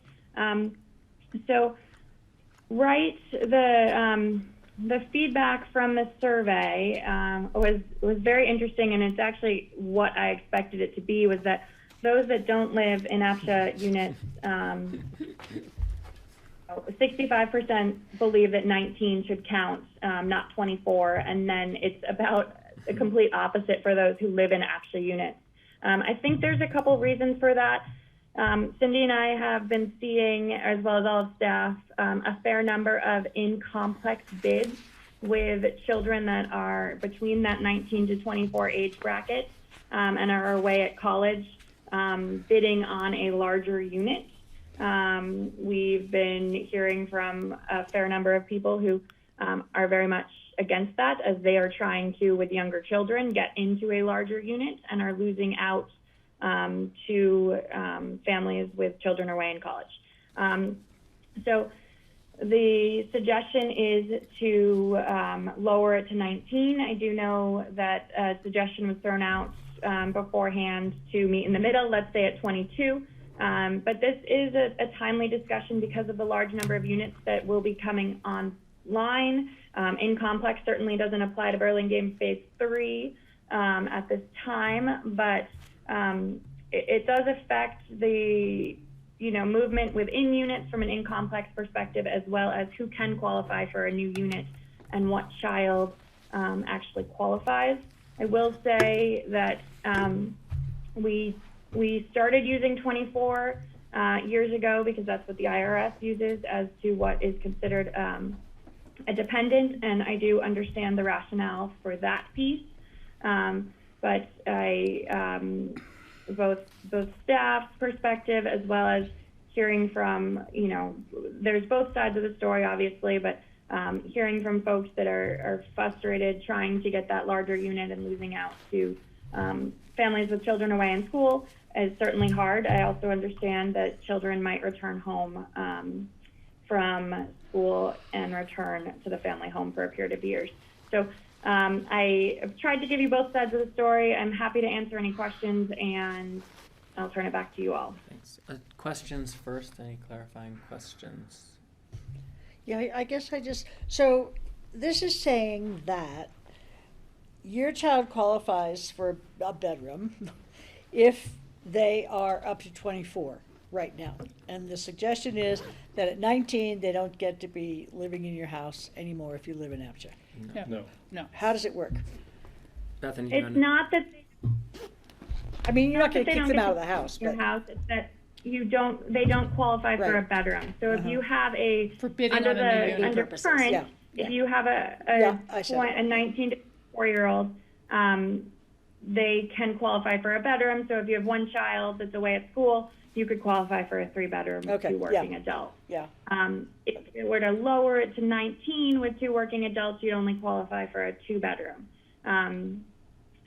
The feedback from the survey was very interesting, and it's actually what I expected it to be, was that those that don't live in APCHA units, 65% believe that 19 should count, not 24, and then it's about the complete opposite for those who live in APCHA units. I think there's a couple reasons for that. Cindy and I have been seeing, as well as all of staff, a fair number of in-complex bids with children that are between that 19 to 24 age bracket and are away at college, bidding on a larger unit. We've been hearing from a fair number of people who are very much against that, as they are trying to, with younger children, get into a larger unit and are losing out to families with children away in college. So the suggestion is to lower it to 19. I do know that a suggestion was thrown out beforehand to meet in the middle, let's say at 22. But this is a timely discussion because of the large number of units that will be coming online. In complex certainly doesn't apply to Burlingame Phase 3 at this time, but it does affect the movement within units from an in-complex perspective, as well as who can qualify for a new unit and what child actually qualifies. I will say that we started using 24 years ago because that's what the IRS uses as to what is considered a dependent, and I do understand the rationale for that piece. But both staff's perspective as well as hearing from, there's both sides of the story, obviously, but hearing from folks that are frustrated trying to get that larger unit and losing out to families with children away in school is certainly hard. I also understand that children might return home from school and return to the family home for a period of years. So I have tried to give you both sides of the story. I'm happy to answer any questions, and I'll turn it back to you all. Thanks. Questions first? Any clarifying questions? Yeah, I guess so this is saying that your child qualifies for a bedroom if they are up to 24 right now. And the suggestion is that at 19, they don't get to be living in your house anymore if you live in APCHA. No. How does it work? Bethany, It's not that I mean, you're not going to they kick don't them get out of to the house, your but house, it's that they don't qualify for a Right. bedroom. So if Uh-huh. you have For bidding on a new unit. under Purposes, current, yeah. if you have Yeah, I said it. a 19 to 4-year-old, they can qualify for a bedroom. So if you have one child that's away at school, you could qualify for a 3-bedroom with Okay, 2 yeah. working adults. yeah. If it were to lower it to 19 with 2 working adults, you'd only qualify for a 2-bedroom.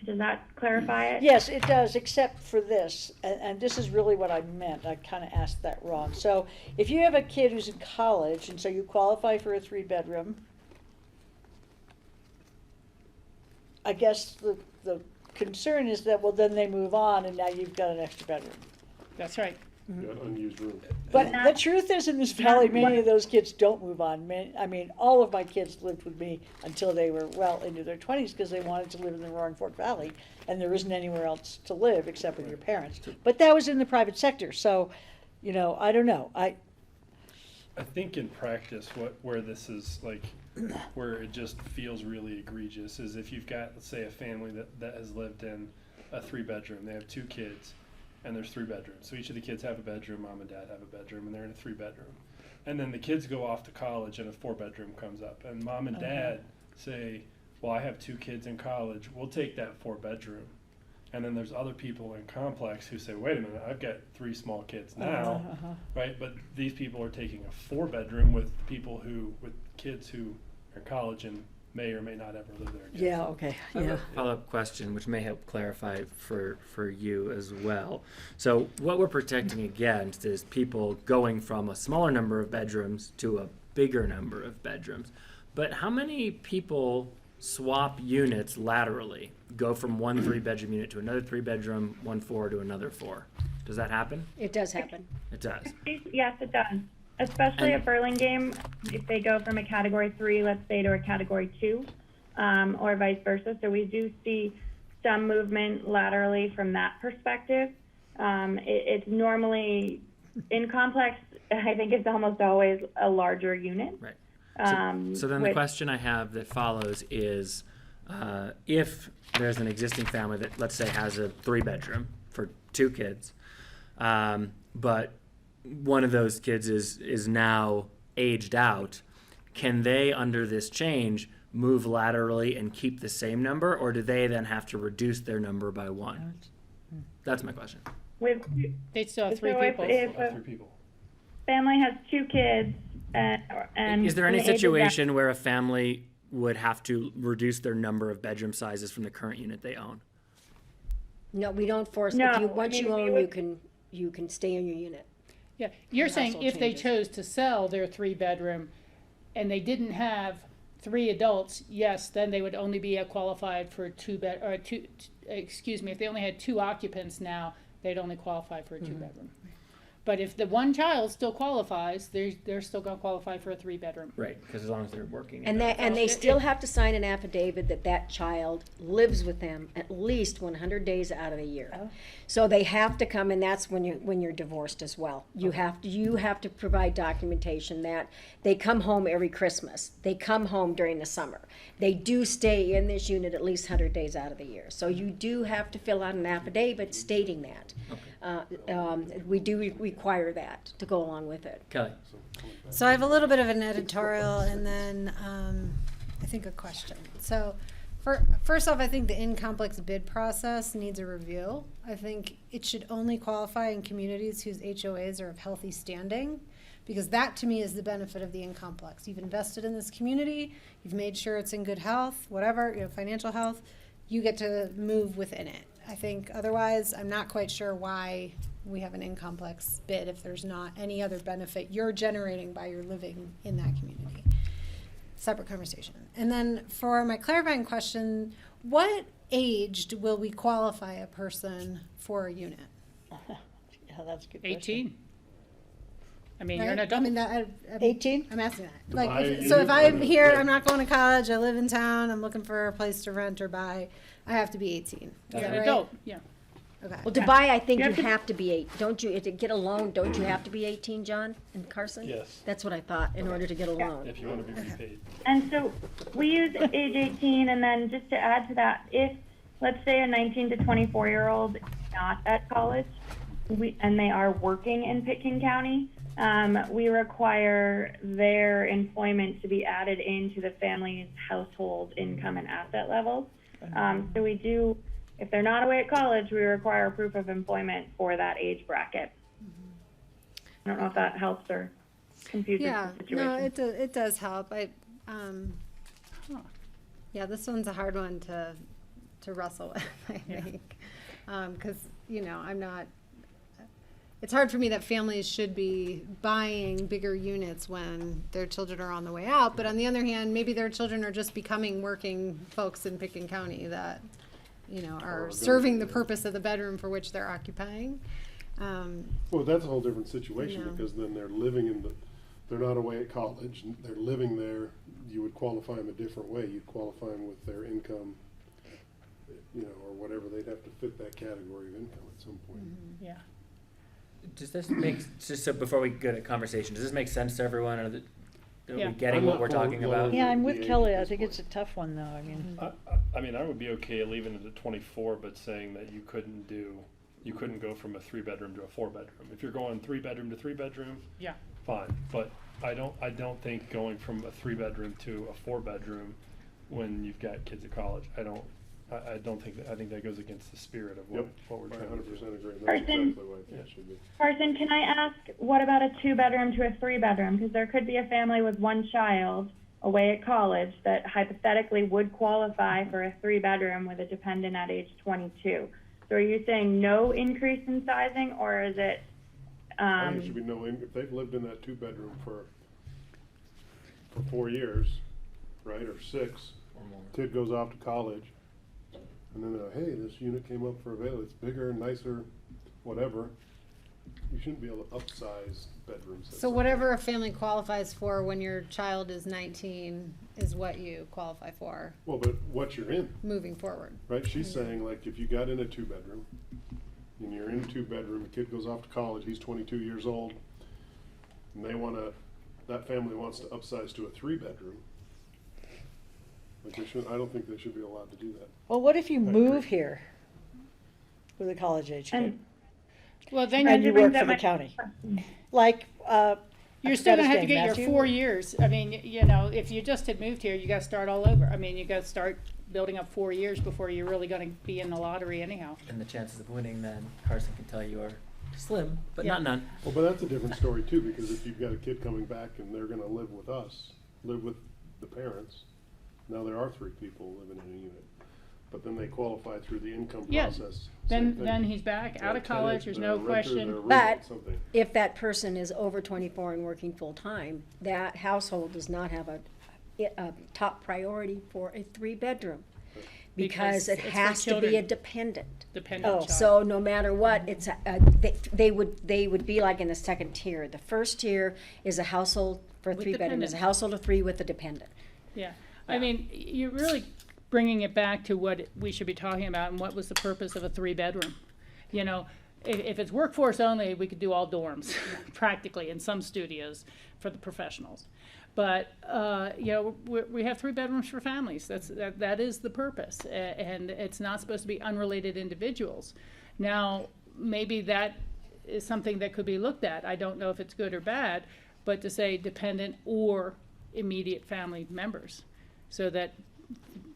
Does that clarify it? Yes, it does, except for this, and this is really what I meant. I kind of asked that wrong. So if you have a kid who's in college, and so you qualify for a 3-bedroom, I guess the concern is that, well, then they move on and now you've got an extra bedroom. That's right. You got unused room. But the truth is, in this valley, many of those kids don't move on. I mean, all of my kids lived with me until they were well into their 20s because they wanted to live in the Roaring Fork Valley, and there isn't anywhere else to live except with your parents. But that was in the private sector, so, you know, I don't know. I think in practice, where this is like, where it just feels really egregious is if you've got, let's say, a family that has lived in a 3-bedroom, they have 2 kids, and there's 3 bedrooms. So each of the kids have a bedroom, mom and dad have a bedroom, and they're in a 3-bedroom. And then the kids go off to college and a 4-bedroom comes up. And mom and dad say, well, I have 2 kids in college, we'll take that 4-bedroom. And then there's other people in complex who say, wait a minute, I've got 3 small kids now, right? But these people are taking a 4-bedroom with kids who are in college and may or may not ever live there again. Yeah, okay, I have yeah. a follow-up question, which may help clarify for you as well. So what we're protecting against is people going from a smaller number of bedrooms to a bigger number of bedrooms. But how many people swap units laterally, go from one 3-bedroom unit to another 3-bedroom, 1 4 to another 4? Does that happen? It does happen. It does. Yes, it does. Especially at Burlingame, if they go from a category 3, let's say, to a category 2, or vice versa. So we do see some movement laterally from that perspective. It's normally in complex, I think it's almost always a larger unit. Right. So then the question I have that follows is, if there's an existing family that, let's say, has a 3-bedroom for 2 kids, but one of those kids is now aged out, can they, under this change, move laterally and keep the same number, or do they then have to reduce their number by 1? That's my question. They still have 3 So people. if a 3 people. family has 2 kids and Is there any the age of that- situation where a family would have to reduce their number of bedroom sizes from the current unit they own? No, we don't force, No, if you, I once mean, you we own, would- you can stay in your unit. Yeah, you're The saying household if they changes. chose to sell their 3-bedroom and they didn't have 3 adults, yes, then they would only be qualified for if they only had 2 occupants now, they'd only qualify for a 2-bedroom. But if the one child still qualifies, they're still gonna qualify for a 3-bedroom. Right, because as long as they're working. And they still have to sign an affidavit that that child lives with them at least 100 days out of the year. Oh. So they have to come, and that's when you're divorced as well. You have to provide documentation that they come home every Christmas. They come home during the summer. They do stay in this unit at least 100 days out of the year. So you do have to fill out an affidavit stating that. We do require that to go along with it. Kelly. So I have a little bit of an editorial and then I think a question. So first off, I think the in-complex bid process needs a review. I think it should only qualify in communities whose HOAs are of healthy standing, because that to me is the benefit of the in-complex. You've invested in this community, you've made sure it's in good health, whatever, financial health, you get to move within it. I think otherwise, I'm not quite sure why we have an in-complex bid if there's not any other benefit you're generating by your living in that community. Separate conversation. And then for my clarifying question, what age will we qualify a person for a unit? Yeah, that's a good question. 18. I mean, you're an Right? adult. I mean, that, 18? I'm asking that. Like, buy a if unit? I'm here, Right. I'm not going to college, I live in town, I'm looking for a place to rent or buy, I have to be 18. Is You're that an right? adult, yeah. Well, Okay. to buy, I think You you have to- have to be 8. Don't you, to get a loan, don't you have to be 18, John and Carson? Yes. That's what I thought, in order to get a loan. If you want to be repaid. And so we use age 18, and then just to add to that, if, let's say, a 19 to 24-year-old is not at college, and they are working in Pitkin County, we require their employment to be added into the family's household income and asset levels. So we do, if they're not away at college, we require proof of employment for that age bracket. I don't know if that helps or confuses Yeah, the situation. no, it does help. Yeah, this one's a hard one to wrestle with, I think. Because, I'm not, it's hard for me that families should be buying bigger units when their children are on the way out. But on the other hand, maybe their children are just becoming working folks in Pitkin County that you know, are Or serving the ability, yeah. purpose of the bedroom for which they're occupying. Well, that's a whole different situation, No. because then they're living in they're not away at college, and they're living there. You would qualify them a different way. You'd qualify them with their income, you know, or whatever. They'd have to fit that category of income at some point. Yeah. Does this make, just so before we go to conversation, does this make sense to everyone? Are Yeah. we getting I'm what not we're for talking about? lowering Yeah, I'm the with age Kelly. at I this think it's a point. tough one, though. I mean, I mean, I would be okay leaving it at 24, but saying that you couldn't go from a 3-bedroom to a 4-bedroom. If you're going 3-bedroom to 3-bedroom, Yeah. fine. But I don't think going from a 3-bedroom to a 4-bedroom when you've got kids at college, I think that goes against the spirit of Yep, what we're I trying to do. 100% agree. That's Carson? exactly what I think it should be. Carson, can I ask, what about a 2-bedroom to a 3-bedroom? Because there could be a family with one child away at college that hypothetically would qualify for a 3-bedroom with a dependent at age 22. So are you saying no increase in sizing, or is it, I think it should be no, if they've lived in that 2-bedroom for 4 years, right, or 6, Or more. kid goes off to college, and then they're like, hey, this unit came up for avail, it's bigger, nicer, whatever. You shouldn't be able to upsize bedrooms. So whatever a family qualifies for when your child is 19 is what you qualify for Well, but what you're in, moving forward. right? She's saying, like, if you got in a 2-bedroom, and you're in a 2-bedroom, the kid goes off to college, he's 22 years old, and that family wants to upsize to a 3-bedroom. Like, I don't think they should be allowed to do that. well, what if you agree. move here with a college-age kid? and Well, then And you brings work up for the my- county? Like, you're I still forgot gonna his have to name, get Matthew? your 4 years. I mean, you know, if you just had moved here, you gotta start all over. I mean, you gotta start building up 4 years before you're really gonna be in the lottery anyhow. And the chances of winning, then Carson can tell you, are slim, but Yeah. not none. Well, but that's a different story too, because if you've got a kid coming back and they're gonna live with us, live with the parents, now there are 3 people living in a unit, but then they qualify through the income Yeah. process. Same thing. Then he's back, out They're of college, tenant, there's they're no a renter, question. they're a roommate, But- something. If that person is over 24 and working full-time, that household does not have a top priority for a 3-bedroom. Because Because it it's for has to be a children. dependent. Dependent Oh, child. so no matter what, it's they would be like in the second tier. The first tier is a household for a With 3-bedroom, is a dependents. household of 3 with a dependent. Yeah, I mean, you're really bringing it back to what we should be talking about and what was the purpose of a 3-bedroom. You know, if it's workforce only, we could do all dorms, practically, in some studios for the professionals. But, you know, we have 3 bedrooms for families. That is the purpose. And it's not supposed to be unrelated individuals. Now, maybe that is something that could be looked at. I don't know if it's good or bad, but to say dependent or immediate family members, so that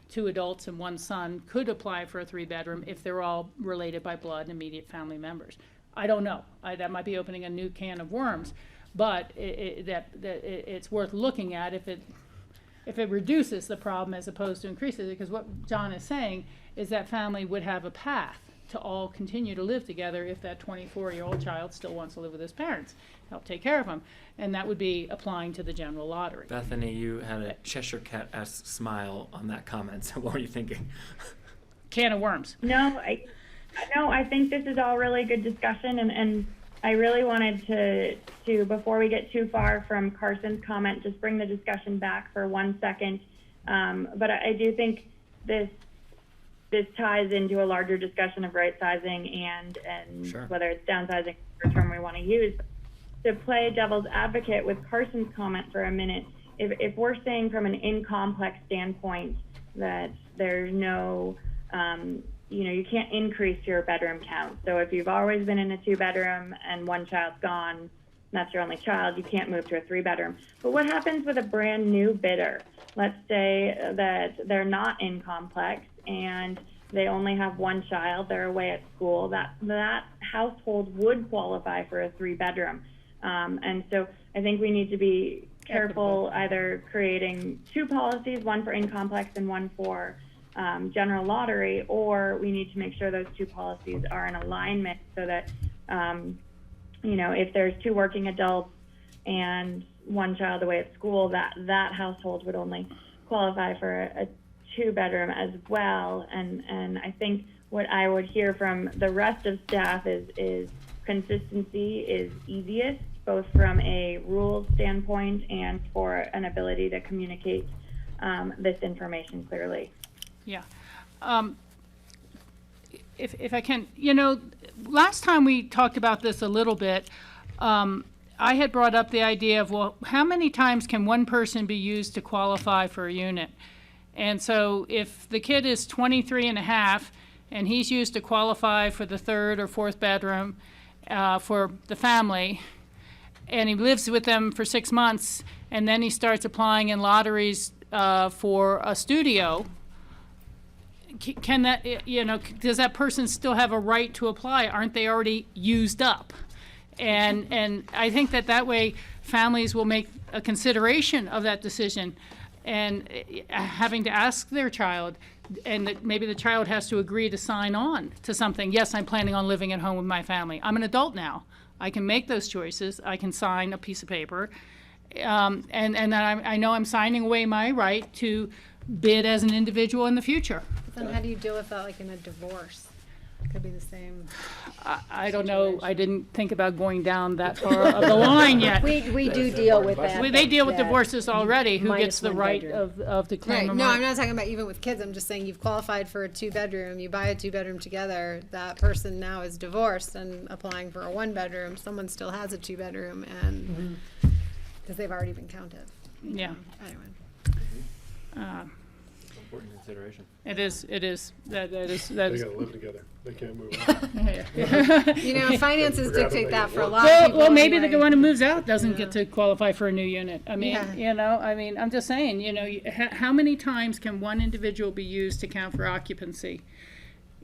2 adults and 1 son could apply for a 3-bedroom if they're all related by blood and immediate family members. I don't know. That might be opening a new can of worms, but it's worth looking at if it reduces the problem as opposed to increases it. Because what John is saying is that family would have a path to all continue to live together if that 24-year-old child still wants to live with his parents, help take care of him, and that would be applying to the general lottery. Bethany, you had a Cheshire Cat-esque smile on that comment, so what were you thinking? Can of worms. No, I think this is all really good discussion, and I really wanted to before we get too far from Carson's comment, just bring the discussion back for 1 second. But I do think this ties into a larger discussion of right sizing and Sure. whether it's downsizing or term we want to use. To play devil's advocate with Carson's comment for a minute, if we're saying from an in-complex standpoint that there's no, you can't increase your bedroom count. So if you've always been in a 2-bedroom and 1 child's gone, that's your only child, you can't move to a 3-bedroom. But what happens with a brand new bidder? Let's say that they're not in complex and they only have 1 child, they're away at school, that household would qualify for a 3-bedroom. And so I think we need to be careful either creating 2 policies, 1 for in-complex and 1 for general lottery, or we need to make sure those 2 policies are in alignment so that, if there's 2 working adults and 1 child away at school, that household would only qualify for a 2-bedroom as well. And I think what I would hear from the rest of staff is consistency is easiest, both from a rules standpoint and for an ability to communicate this information clearly. Yeah. If I can, you know, last time we talked about this a little bit, I had brought up the idea of, well, how many times can one person be used to qualify for a unit? And so if the kid is 23 and a half and he's used to qualify for the 3rd or 4th bedroom for the family, and he lives with them for 6 months, and then he starts applying in lotteries for a studio, can that, you know, does that person still have a right to apply? Aren't they already used up? And I think that way families will make a consideration of that decision, and having to ask their child, and that maybe the child has to agree to sign on to something. Yes, I'm planning on living at home with my family. I'm an adult now. I can make those choices. I can sign a piece of paper, and then I know I'm signing away my right to bid as an individual in the future. Then how do you deal with that, like in a divorce? Could be the same. I don't know. I didn't think about going down that far of the line yet. We do deal with that. They deal with that divorces already. Who minus gets the one right bedroom. of to claim Right. a No, right? I'm not talking about even with kids. I'm just saying you've qualified for a 2-bedroom. You buy a 2-bedroom together. That person now is divorced and applying for a 1-bedroom. Someone still has a 2-bedroom, and because they've already been counted. Yeah. Anyway. Important consideration. It is. That is. They gotta live together. They can't move on. You know, finances Figure out dictate a that way for to a work. lot of people. Well, maybe the anyway. one who moves out doesn't get to qualify for a new unit. I mean, Yeah. you know, I'm just saying, you know, how many times can one individual be used to count for occupancy?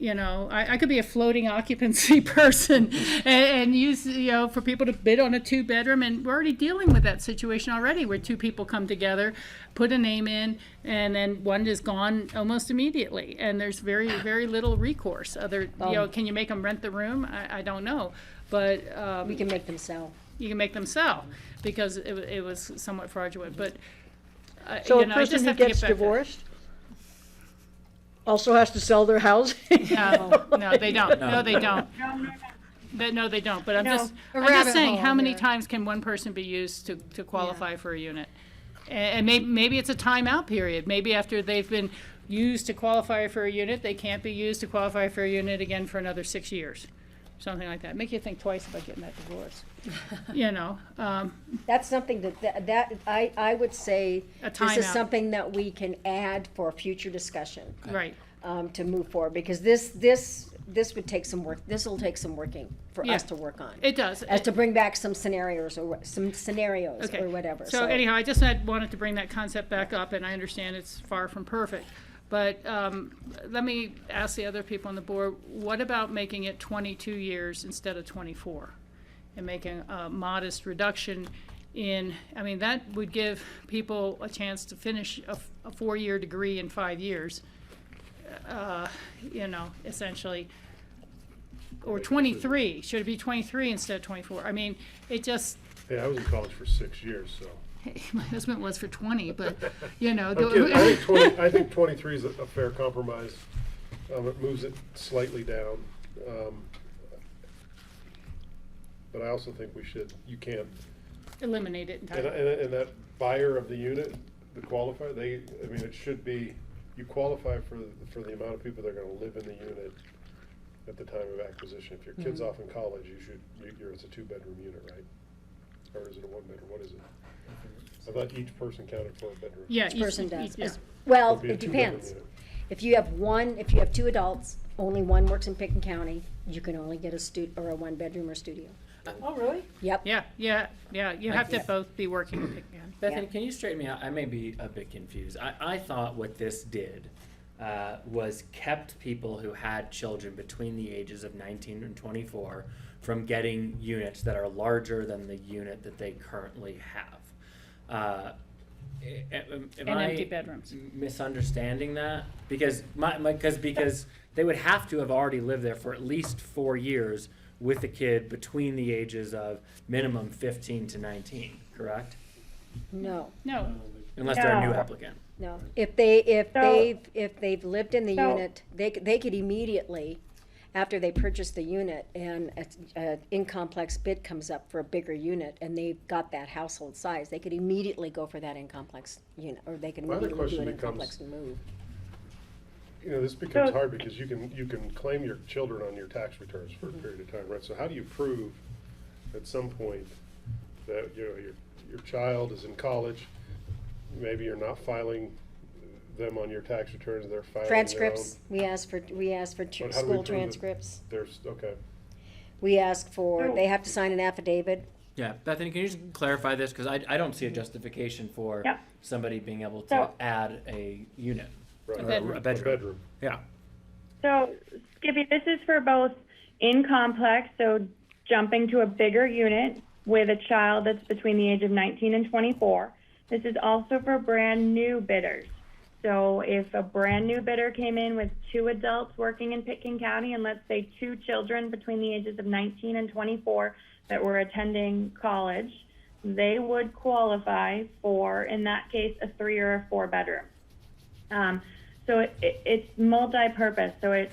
You know, I could be a floating occupancy person and use, you know, for people to bid on a 2-bedroom, and we're already dealing with that situation already where 2 people come together, put a name in, and then one is gone almost immediately, and there's very, very little recourse. You know, can you make them rent the room? I don't know, but We can make them sell. you can make them sell because it was somewhat fraudulent, but So you a know, I person just who have to gets get back to- divorced also has to sell their house? No, they don't. No, they don't. No, they don't. But I'm No. just A rabbit saying, hole how many there. times can one person be used to qualify for a unit? And maybe it's a timeout period. Maybe after they've been used to qualify for a unit, they can't be used to qualify for a unit again for another 6 years. Something like that. Make you think twice about getting that divorce. You know, That's something that I would say, A this is timeout. something that we can add for future discussion, right. to move forward, because this would take some work, this will take some working for Yeah. us to work on. It does. As to bring back some scenarios or Okay. or whatever, So anyhow, I just wanted to bring that concept back up, and I understand it's far from perfect. But let me ask the other people on the board, what about making it 22 years instead of 24? And making a modest reduction in, I mean, that would give people a chance to finish a 4-year degree in 5 years, you know, essentially. Or 23, should it be 23 instead of 24? I mean, it just, Hey, I was in college for 6 years, so. my husband was for 20, but, you know. I'm kidding. I think 23 is a fair compromise. It moves it slightly down. But I also think you can't, Eliminate it and, entirely. and that buyer of the unit, the qualifier, it should be, you qualify for the amount of people that are gonna live in the unit at the time of acquisition. If your kid's off in college, it's a 2-bedroom unit, right? Or is it a 1-bedroom? What is it? I thought each person counted for a bedroom. Yeah. each person does. Yeah. Well, It'd be a it 2-bedroom depends. unit. If you have 2 adults, only one works in Pitkin County, you can only get a 1-bedroom or studio. Oh, really? Yep. Yeah, you have to both be working with Pitkin. Bethany, can you straighten me out? I may be a bit confused. I thought what this did was kept people who had children between the ages of 19 and 24 from getting units that are larger than the unit that they currently have. Am And I empty bedrooms. misunderstanding that? Because because they would have to have already lived there for at least 4 years with a kid between the ages of minimum 15 to 19, correct? No, No, Unless they're a new No. applicant. no. So- If they've lived in the So- unit, they could immediately, after they purchase the unit and a in-complex bid comes up for a bigger unit and they've got that household size, they could immediately go for that in-complex unit, or they could My other immediately do question an in-complex move. You know, this becomes So- hard because you can claim your children on your tax returns for a period of time, right? So how do you prove at some point that, you know, your child is in college, maybe you're not filing them on your tax returns, they're filing their own? Transcripts, we ask for But how do we school prove that transcripts. There's, okay. We ask for, So- they have to sign an affidavit. Yeah, Bethany, can you just clarify this? Because I don't see a justification for Yeah. somebody being able to So- add a unit. Right. Or bedroom. A bedroom. Yeah. So, Skippy, this is for both in complex, so jumping to a bigger unit with a child that's between the age of 19 and 24. This is also for brand new bidders. So if a brand new bidder came in with 2 adults working in Pitkin County and let's say 2 children between the ages of 19 and 24 that were attending college, they would qualify for, in that case, a 3 or a 4 bedroom. So it's multi-purpose. So it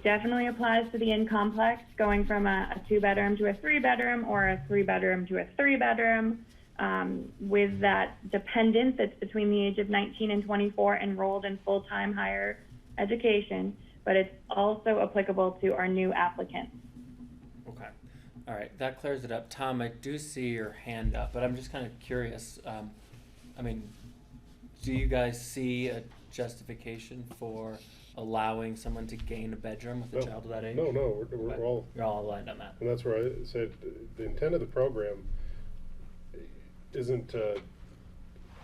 definitely applies to the in-complex, going from a 2-bedroom to a 3-bedroom or a 3-bedroom to a 3-bedroom, with that dependent that's between the age of 19 and 24 enrolled in full-time higher education, but it's also applicable to our new applicants. Okay. All right, that clears it up. Tom, I do see your hand up, but I'm just kind of curious. I mean, do you guys see a justification for allowing someone to gain a bedroom with a No. child of that age? No, we're Okay. all, You're all aligned on that. and that's where I said, the intent of the program isn't, to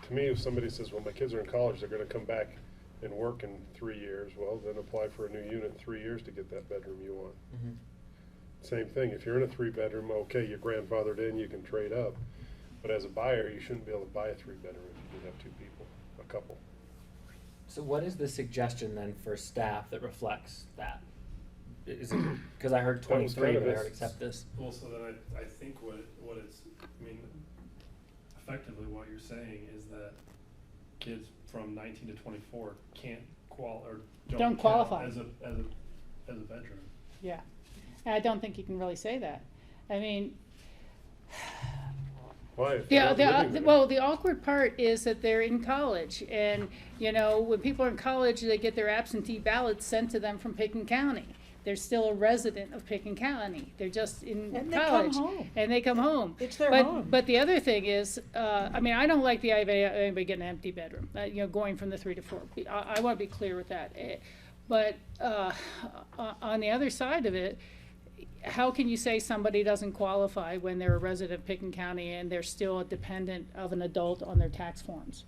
me, if somebody says, well, my kids are in college, they're gonna come back and work in 3 years, well, then apply for a new unit in 3 years to get that bedroom you want. Mhm. Same thing, if you're in a 3-bedroom, okay, you're grandfathered in, you can trade up, but as a buyer, you shouldn't be able to buy a 3-bedroom if you do have 2 people, a couple. So what is the suggestion then for staff that reflects that? Is it, because I heard That was 23, kind of but I heard it. accept this. Well, so then I think what it's, I mean, effectively what you're saying is that kids from 19 to 24 can't Don't count qualify. as a bedroom. yeah. I don't think you can really say that. I mean, Why? If they're not living there? well, the awkward part is that they're in college, and when people are in college, they get their absentee ballots sent to them from Pitkin County. They're still a resident of Pitkin County. They're just in And they come college, home. and they come home. It's their but, home. But the other thing is, I mean, I don't like the idea of anybody getting an empty bedroom. Going from the 3 to 4. I want to be clear with that. But on the other side of it, how can you say somebody doesn't qualify when they're a resident of Pitkin County and they're still a dependent of an adult on their tax forms?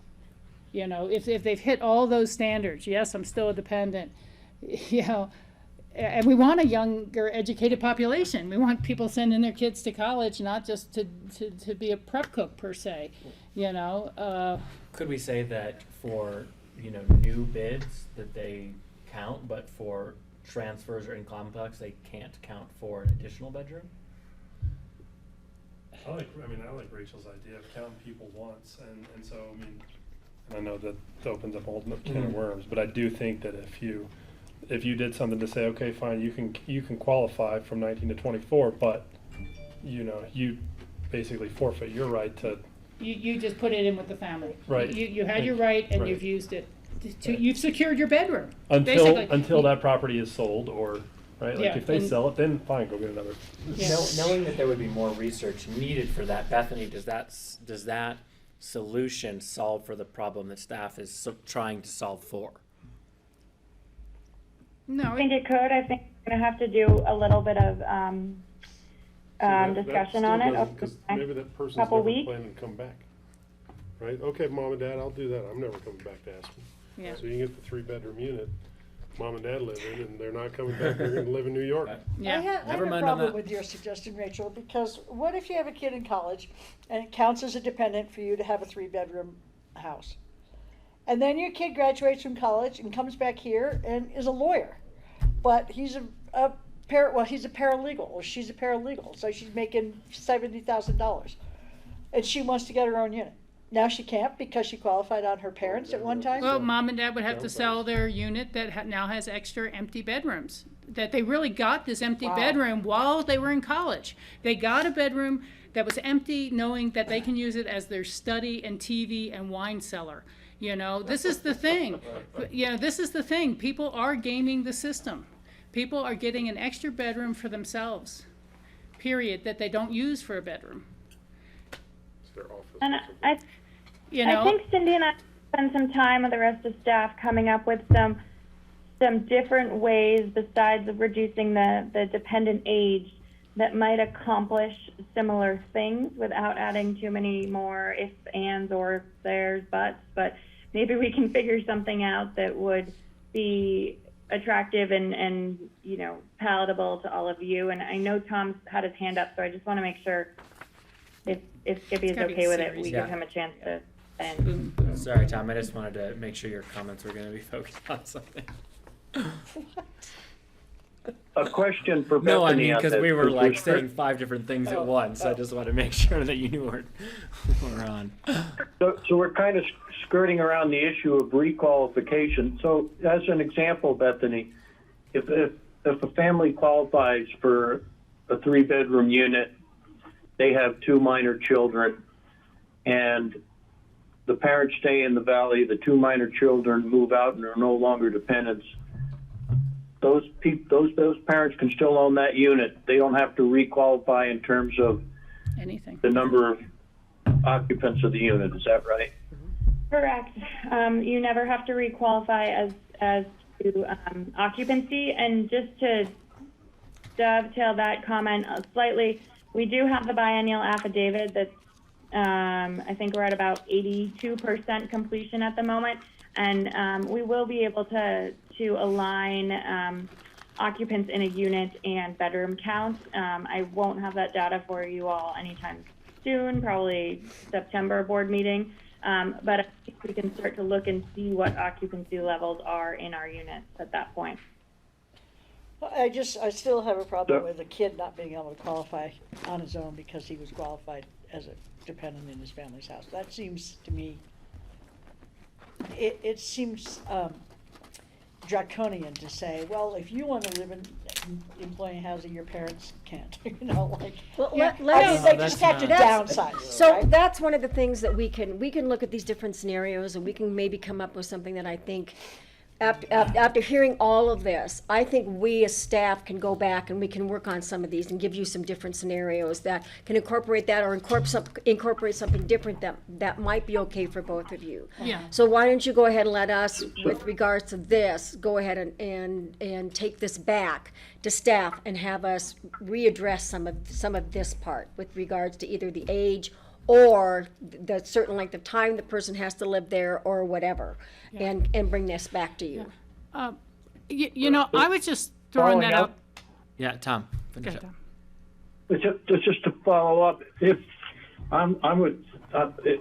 If they've hit all those standards, yes, I'm still a dependent, and we want a younger educated population. We want people sending their kids to college, not just to be a prep cook per se, Could we say that for, new bids that they count, but for transfers or in complex, they can't count for an additional bedroom? I like Rachel's idea of counting people once, and so, I mean, and I know that opens up a whole can of worms, but I do think that if you did something to say, okay, fine, you can qualify from 19 to 24, but, you basically forfeit your right to. You just put it in with the family. Right. You had your right and Right. you've used it. Right. You've secured your bedroom. Until basically. that property is sold, or, right, like Yeah, if they and- sell it, then fine, go get another. Yeah. Knowing that there would be more research needed for that, Bethany, does that solution solve for the problem that staff is trying to solve for? No, I think it could. I think we're going to have to do a little bit of discussion on it over Because the maybe next that person's couple never weeks. planning to come back. Right, okay, mom and dad, I'll do that, I'm never coming back to Aspen. Yeah. So you can get the 3-bedroom unit, mom and dad live in, and they're not coming back, they're gonna live in New York. yeah. I have Never a mind on problem that. with your suggestion, Rachel, because what if you have a kid in college and it counts as a dependent for you to have a 3-bedroom house? And then your kid graduates from college and comes back here and is a lawyer, but he's a paralegal, or she's a paralegal, so she's making $70,000, and she wants to get her own unit. now she can't because she qualified on her parents at one time? Well, mom and dad would have to sell their unit that now has extra empty bedrooms. That they really got this empty bedroom while they were in college. They got a bedroom that was empty, knowing that they can use it as their study and TV and wine cellar. You know, this is the thing. You know, this is the thing. People are gaming the system. People are getting an extra bedroom for themselves, period, that they don't use for a bedroom. It's their office. And You know, I think Cindy and I spend some time with the rest of staff coming up with some different ways besides of reducing the dependent age that might accomplish similar things without adding too many more ifs, ands, or there's, buts. But maybe we can figure something out that would be attractive and you know, palatable to all of you. And I know Tom's had his hand up, so I just want to make sure if Skippy is gotta be okay with it, serious. we Yeah. give him a chance to end. Sorry, Tom, I just wanted to make sure your comments were gonna be focused on something. A question for No, I Bethany mean, on because this. we were Is like this- saying 5 different things at once. I just want to make sure that you knew we're on. So we're kind of skirting around the issue of requalification. So as an example, Bethany, if a family qualifies for a 3-bedroom unit, they have 2 minor children, and the parents stay in the valley, the 2 minor children move out and are no longer dependents, those parents can still own that unit. They don't have to requalify in terms of anything. the number of occupants of the unit. Is that right? Correct. You never have to requalify as to occupancy. And just to dovetail that comment slightly, we do have the biennial affidavit that's, I think we're at about 82% completion at the moment. And we will be able to align occupants in a unit and bedroom counts. I won't have that data for you all anytime soon, probably September board meeting. But I think we can start to look and see what occupancy levels are in our units at that point. I still have a problem with a kid not being able to qualify on his own because he was qualified as a dependent in his family's house. That seems to me, it seems draconian to say, well, if you want to live in employee housing, your parents can't, you know, like, Well, yeah, let's- they just have to That's- downsize. So right? that's one of the things that we can look at these different scenarios, and we can maybe come up with something that I think, after hearing all of this, I think we as staff can go back and we can work on some of these and give you some different scenarios that can incorporate that, or incorporate something different that might be okay for both of you. Yeah. So why don't you go ahead and let us, with regards to this, go ahead and take this back to staff and have us readdress some of this part with regards to either the age or the certain length of time the person has to live there or whatever, and bring this back to you. You know, I was just throwing that out. Yeah, Tom, Go finish ahead, up. Tom. It's just to follow up, if I'm with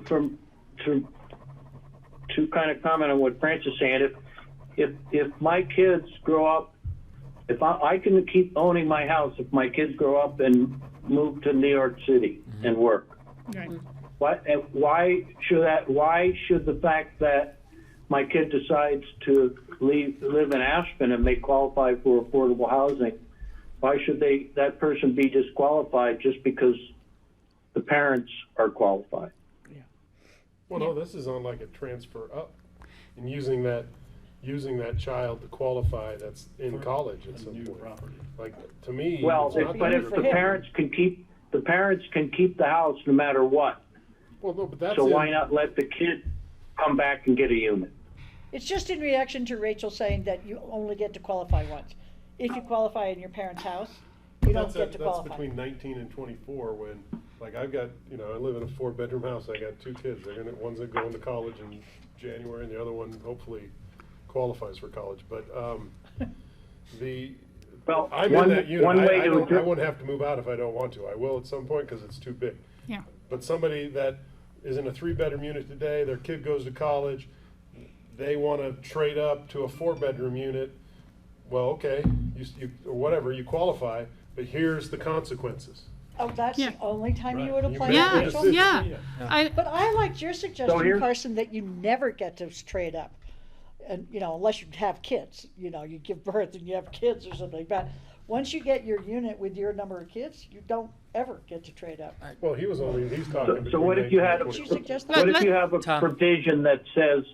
from to kind of comment on what Francis is saying, if my kids grow up, if I can keep owning my house if my kids grow up and move to New York City and work. Right. Why should the fact that my kid decides to live in Aspen and may qualify for affordable housing, why should that person be disqualified just because the parents are qualified? Well, no, this is on like a transfer up, and using that child to qualify that's in college at some point. Like, to me, Well, it's not but that if the parents can keep the house no matter what, well, no, but that's so why in- not let the kid come back and get a unit? It's just in reaction to Rachel saying that you only get to qualify once. If you qualify in your parents' house, you don't get to That's qualify. between 19 and 24 when, like, I've got, I live in a 4-bedroom house. I got 2 kids. One's going to college in January, and the other one hopefully qualifies for college. But Well, I'm one- in that unit. one way I to don't, I address- wouldn't have to move out if I don't want to. I will at some point because it's too big. Yeah. But somebody that is in a 3-bedroom unit today, their kid goes to college, they want to trade up to a 4-bedroom unit. Well, okay, you or whatever, you qualify, but here's the consequences. Oh, that's Yeah. the only time you would Right. apply You that, make Yeah, the Rachel? yeah. decision. I, But I liked your suggestion, here- Carson, that you never get to trade up. And, unless you have kids, you give birth and you have kids or something. But once you get your unit with your number of kids, you don't ever get to trade up. Well, he's talking. So what if you had Would you suggest What that? if you have a Tom. provision that says,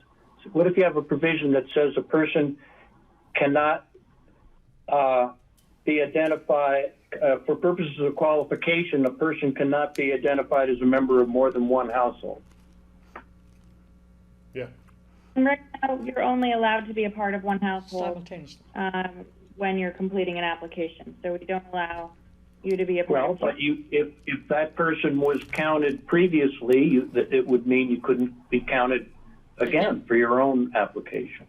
what if you have a provision that says a person cannot be identified, for purposes of qualification, a person cannot be identified as a member of more than one household? Yeah, And right now, you're only allowed to be a part of one household Simultaneously. when you're completing an application. So we don't allow you to be a part Well, of. but if that person was counted previously, it would mean you couldn't be counted again for your own application.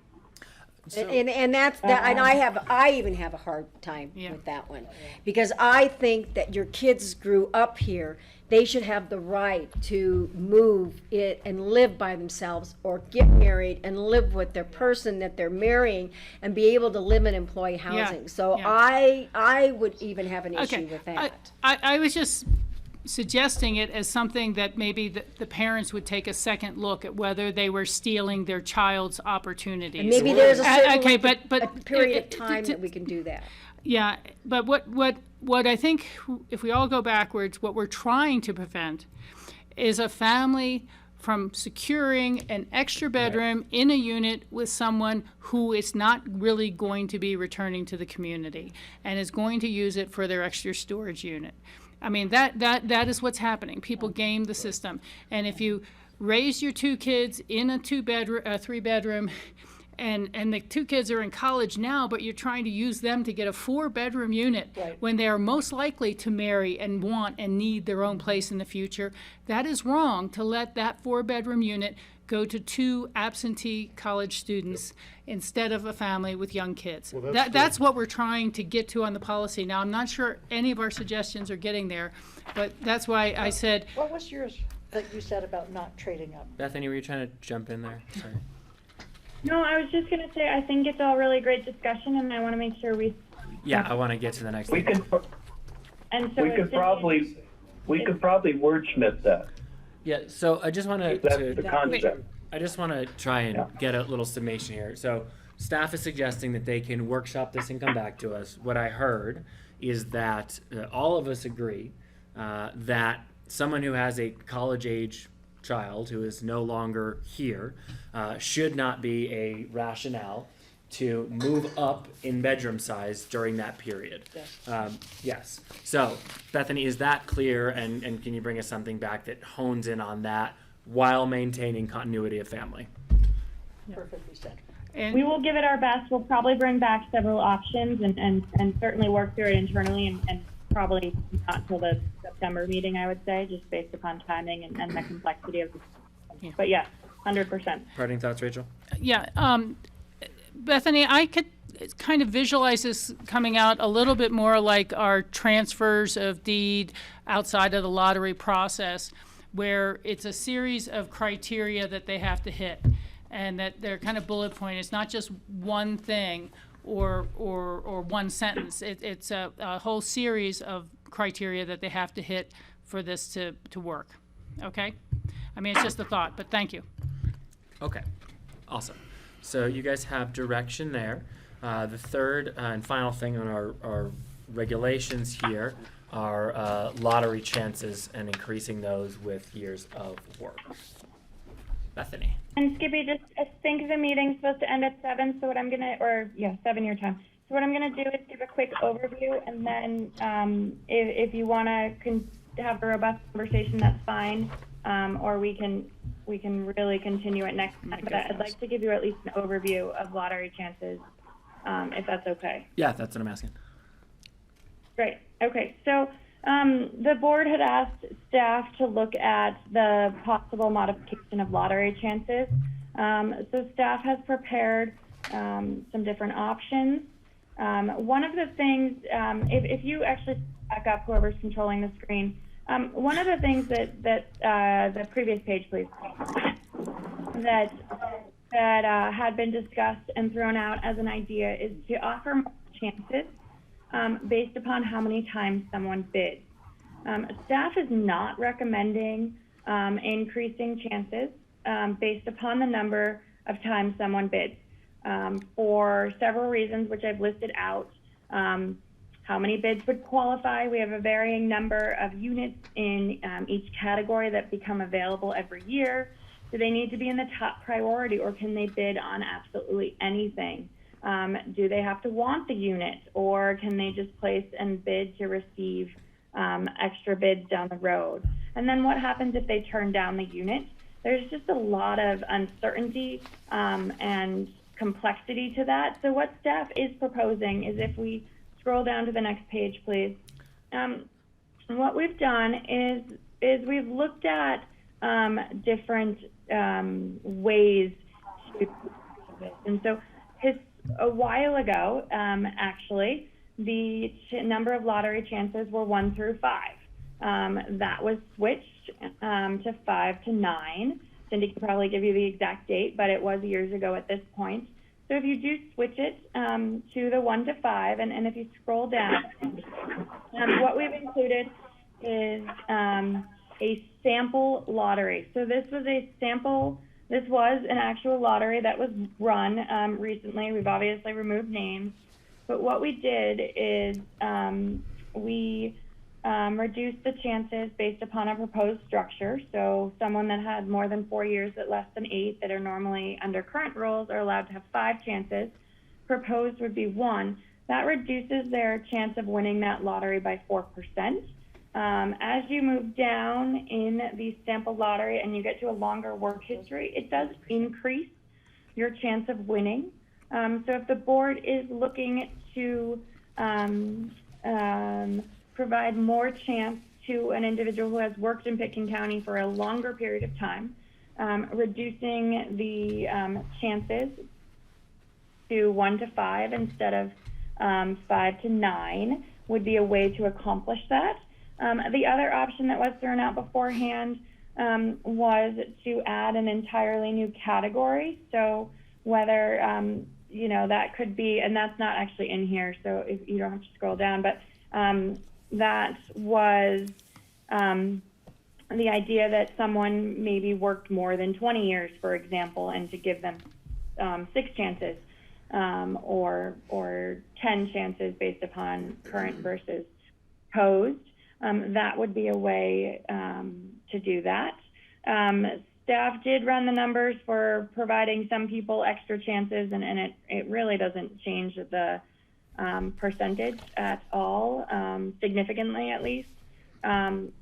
And that's that, and I even have a hard time Yeah. with that one, because I think that your kids grew up here. They should have the right to move it and live by themselves, or get married and live with their person that they're marrying, and be able to live in employee housing. So yeah. I would even have an issue with that. I was just suggesting it as something that maybe the parents would take a second look at whether they were stealing their child's opportunities. And maybe there's a certain Okay, length but a period of it- time that we can do that. Yeah, but what I think, if we all go backwards, what we're trying to prevent is a family from securing an extra bedroom in a unit with someone who is not really going to be returning to the community and is going to use it for their extra storage unit. I mean, that is what's happening. People game the system. And if you raise your two kids in a three-bedroom, and the two kids are in college now, but you're trying to use them to get a 4-bedroom unit Right. when they are most likely to marry and want and need their own place in the future, that is wrong to let that 4-bedroom unit go to 2 absentee college students instead of a family with young kids. Well, that's That's what we're trying to get to on the policy. Now, I'm not sure any of our suggestions are getting there, but that's why I said, What was yours that you said about not trading up? Bethany, were you trying to jump in there? Sorry. No, I was just going to say, I think it's all really great discussion, and I want to make sure we. Yeah, I want to get to the next We thing. could, And so we it's could probably wordsmith that. Yeah, so I just want That's to the concept. I just want to try and Yeah. get a little summation here. So staff is suggesting that they can workshop this and come back to us. What I heard is that all of us agree that someone who has a college-age child who is no longer here should not be a rationale to move up in bedroom size during that period. Yes. Yes. So, Bethany, is that clear? And can you bring us something back that hones in on that while maintaining continuity of family? Perfectly said. and We will give it our best. We'll probably bring back several options and certainly work through it internally and probably not until the September meeting, I would say, just based upon timing and the complexity of the. Yeah. But yes, 100%. Parting thoughts, Rachel? yeah, Bethany, I could kind of visualize this coming out a little bit more like our transfers of deed outside of the lottery process, where it's a series of criteria that they have to hit, and that they're kind of bullet point. It's not just one thing or one sentence. It's a whole series of criteria that they have to hit for this to work. Okay? I mean, it's just a thought, but thank you. Okay, awesome. So you guys have direction there. The third and final thing on our regulations here are lottery chances and increasing those with years of work. Bethany. And Skippy, just I think the meeting's supposed to end at 7, so what I'm gonna, 7 your time. So what I'm gonna do is give a quick overview, and then if you wanna have a robust conversation, that's fine. Or we can really continue it next time. But I'd like to give you at least an overview of lottery chances, if that's okay. Yeah, that's what I'm asking. Great. Okay. So the board had asked staff to look at the possible modification of lottery chances. So staff has prepared some different options. One of the things, if you actually back up, whoever's controlling the screen, one of the things that the previous page, please, that had been discussed and thrown out as an idea is to offer more chances based upon how many times someone bids. Staff is not recommending increasing chances based upon the number of times someone bids for several reasons, which I've listed out. How many bids would qualify? We have a varying number of units in each category that become available every year. Do they need to be in the top priority, or can they bid on absolutely anything? Do they have to want the unit, or can they just place and bid to receive extra bids down the road? And then what happens if they turn down the unit? There's just a lot of uncertainty and complexity to that. So what staff is proposing is, if we scroll down to the next page, please. What we've done is we've looked at different ways to do this. And so a while ago, actually, the number of lottery chances were 1 through 5. That was switched to 5 to 9. Cindy can probably give you the exact date, but it was years ago at this point. So if you do switch it to the 1 to 5, and if you scroll down, what we've included is a sample lottery. So this was an actual lottery that was run recently. We've obviously removed names, but what we did is we reduced the chances based upon a proposed structure. So someone that had more than 4 years at less than 8 that are normally under current rules are allowed to have 5 chances. Proposed would be 1. That reduces their chance of winning that lottery by 4%. As you move down in the sample lottery and you get to a longer work history, it does increase your chance of winning. So if the board is looking to provide more chance to an individual who has worked in Pitkin County for a longer period of time, reducing the chances to 1 to 5 instead of 5 to 9 would be a way to accomplish that. The other option that was thrown out beforehand was to add an entirely new category. So whether, that could be, and that's not actually in here, so if you don't have to scroll down, but that was the idea that someone maybe worked more than 20 years, for example, and to give them 6 chances or 10 chances based upon current versus posed. That would be a way to do that. Staff did run the numbers for providing some people extra chances, and it really doesn't change the percentage at all, significantly at least.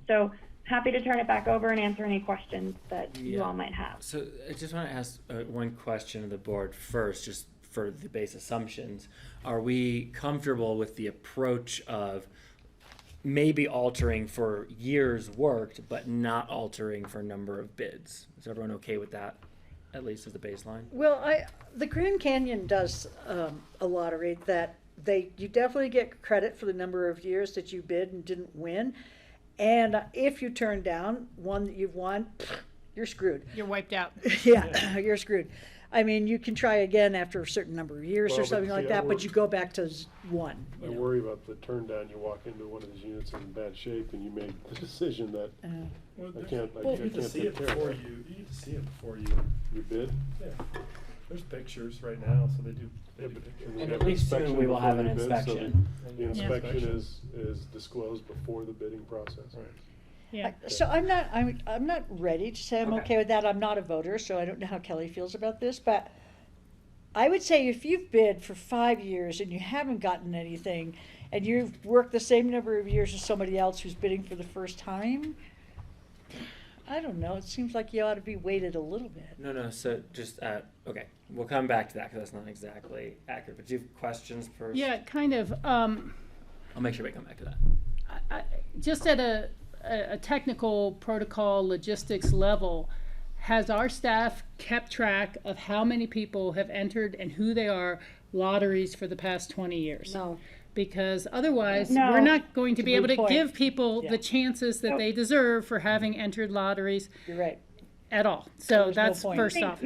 So happy to turn it back over and answer any questions that you all might have. So I just want to ask one question of the board first, just for the base assumptions. Are we comfortable with the approach of maybe altering for years worked, but not altering for number of bids? Is everyone okay with that, at least as the baseline? Well, the Grand Canyon does a lottery that you definitely get credit for the number of years that you bid and didn't win. And if you turn down one that you've won, you're screwed. You're wiped out. Yeah, you're screwed. I mean, you can try again after a certain number of years or something like that, but you go back to 1. I worry about the turn down. You walk into one of these units in bad shape, and you make the decision that I can't You get to see take it care of before that. you get to see it before you. You bid? Yeah. There's pictures right now, so they do pictures. we And have at least inspection soon we will before have an they bid, so inspection. The inspection is disclosed before the bidding process. Right. Yeah. So I'm not ready to say I'm okay with that. I'm not a voter, so I don't know how Kelly feels about this, but I would say if you've bid for 5 years and you haven't gotten anything, and you've worked the same number of years as somebody else who's bidding for the first time, I don't know, it seems like you ought to be weighted a little bit. No, so just, okay, we'll come back to that because that's not exactly accurate, but do you have questions first? Yeah, kind of. I'll make sure we come back to that. Just at a technical protocol logistics level, has our staff kept track of how many people have entered and who they are lotteries for the past 20 years? No. Because otherwise, No. we're not going to It's a be able moot to point. give people Yeah. the chances that they deserve for having entered lotteries You're right. at all. So There's no that's point. first off.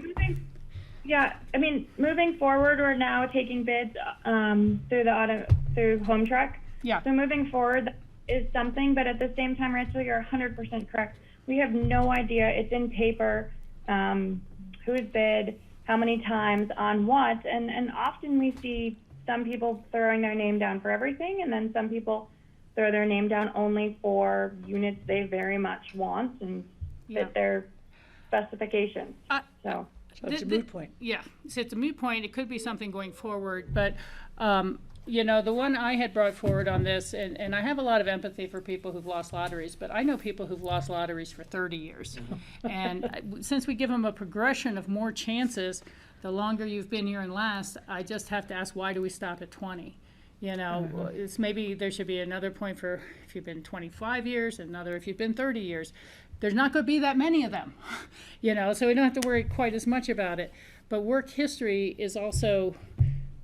Moving forward, we're now taking bids through Home Truck. Yeah. So moving forward, is something, but at the same time, Rachel, you're 100% correct. We have no idea. It's in paper, who's bid, how many times, on what, and often we see some people throwing their name down for everything, and then some people throw their name down only for units they very much want and Yeah. fit their specifications. So. So it's a moot point. Yeah, so it's a moot point. It could be something going forward, but, you know, the one I had brought forward on this, and I have a lot of empathy for people who've lost lotteries, but I know people who've lost lotteries for 30 years. And since we give them a progression of more chances, the longer you've been here and last, I just have to ask, why do we stop at 20? You know, it's maybe there should be another point for if you've been 25 years, another if you've been 30 years. There's not going to be that many of them, you know, so we don't have to worry quite as much about it. But work history is also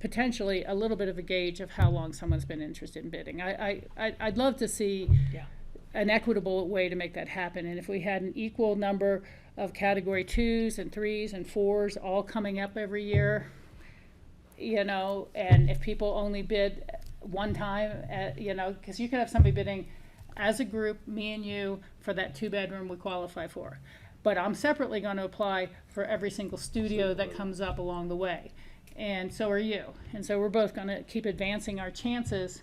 potentially a little bit of a gauge of how long someone's been interested in bidding. I'd love to see an equitable way to make that happen. And if we had an equal number of category 2s and 3s and 4s all coming up every year, you know, and if people only bid one time, you know, because you could have somebody bidding as a group, me and you, for that 2-bedroom we qualify for. But I'm separately going to apply for every single studio that comes up along the way. And so are you. And so we're both going to keep advancing our chances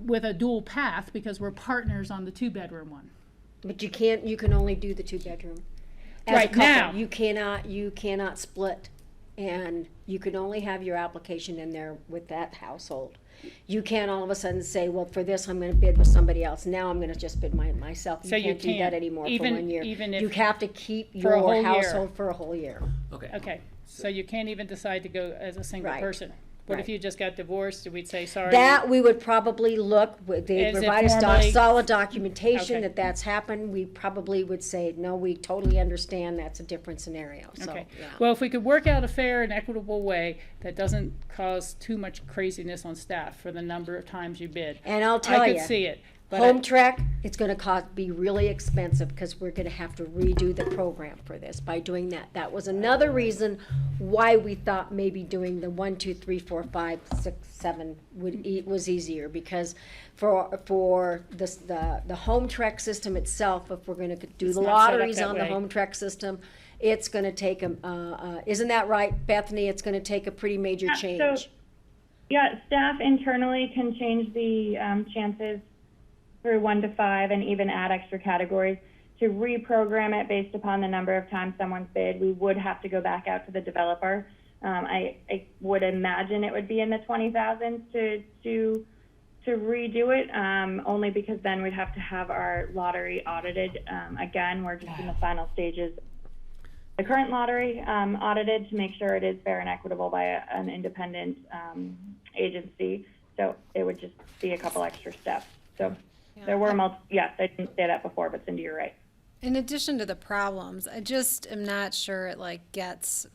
with a dual path because we're partners on the 2-bedroom one. But you can only do the 2-bedroom. As a Right couple. now. You cannot split, and you can only have your application in there with that household. You can't all of a sudden say, well, for this, I'm gonna bid with somebody else. Now I'm gonna just bid myself. So you can't do that can't, anymore for even- 1 year. even if- You have to keep for a whole your year. household for a whole year. Okay. Okay, so you can't even decide to go as a single Right. person. What if Right. you just got divorced? We'd say, sorry. That we would probably look, they Is it provide us formally- solid documentation Okay. that that's happened. We probably would say, no, we totally understand that's a different scenario, so, Okay, yeah. well, if we could work out a fair and equitable way that doesn't cause too much craziness on staff for the number of times you bid. And I'll tell I you, could see it, but Home Trek, it's gonna be really expensive, because we're gonna have to redo the program for this by doing that. That was another reason why we thought maybe doing the 1, 2, 3, 4, 5, 6, 7 was easier, because for this, the Home Trek system itself, if we're gonna do It's the not set up lotteries that on the way. Home Trek system, it's gonna take isn't that right, Bethany? It's gonna take a pretty major Yeah, change. so- Yeah, staff internally can change the chances through 1 to 5 and even add extra categories. To reprogram it based upon the number of times someone's bid, we would have to go back out to the developer. I would imagine it would be in the 20,000s to redo it, only because then we'd have to have our lottery audited. Again, we're just in the final stages. The current lottery audited to make sure it is fair and equitable by an independent agency. So it would just be a couple extra steps. So there were yes, I didn't say that before, but Cindy, you're right. In addition to the problems, I just am not sure it like gets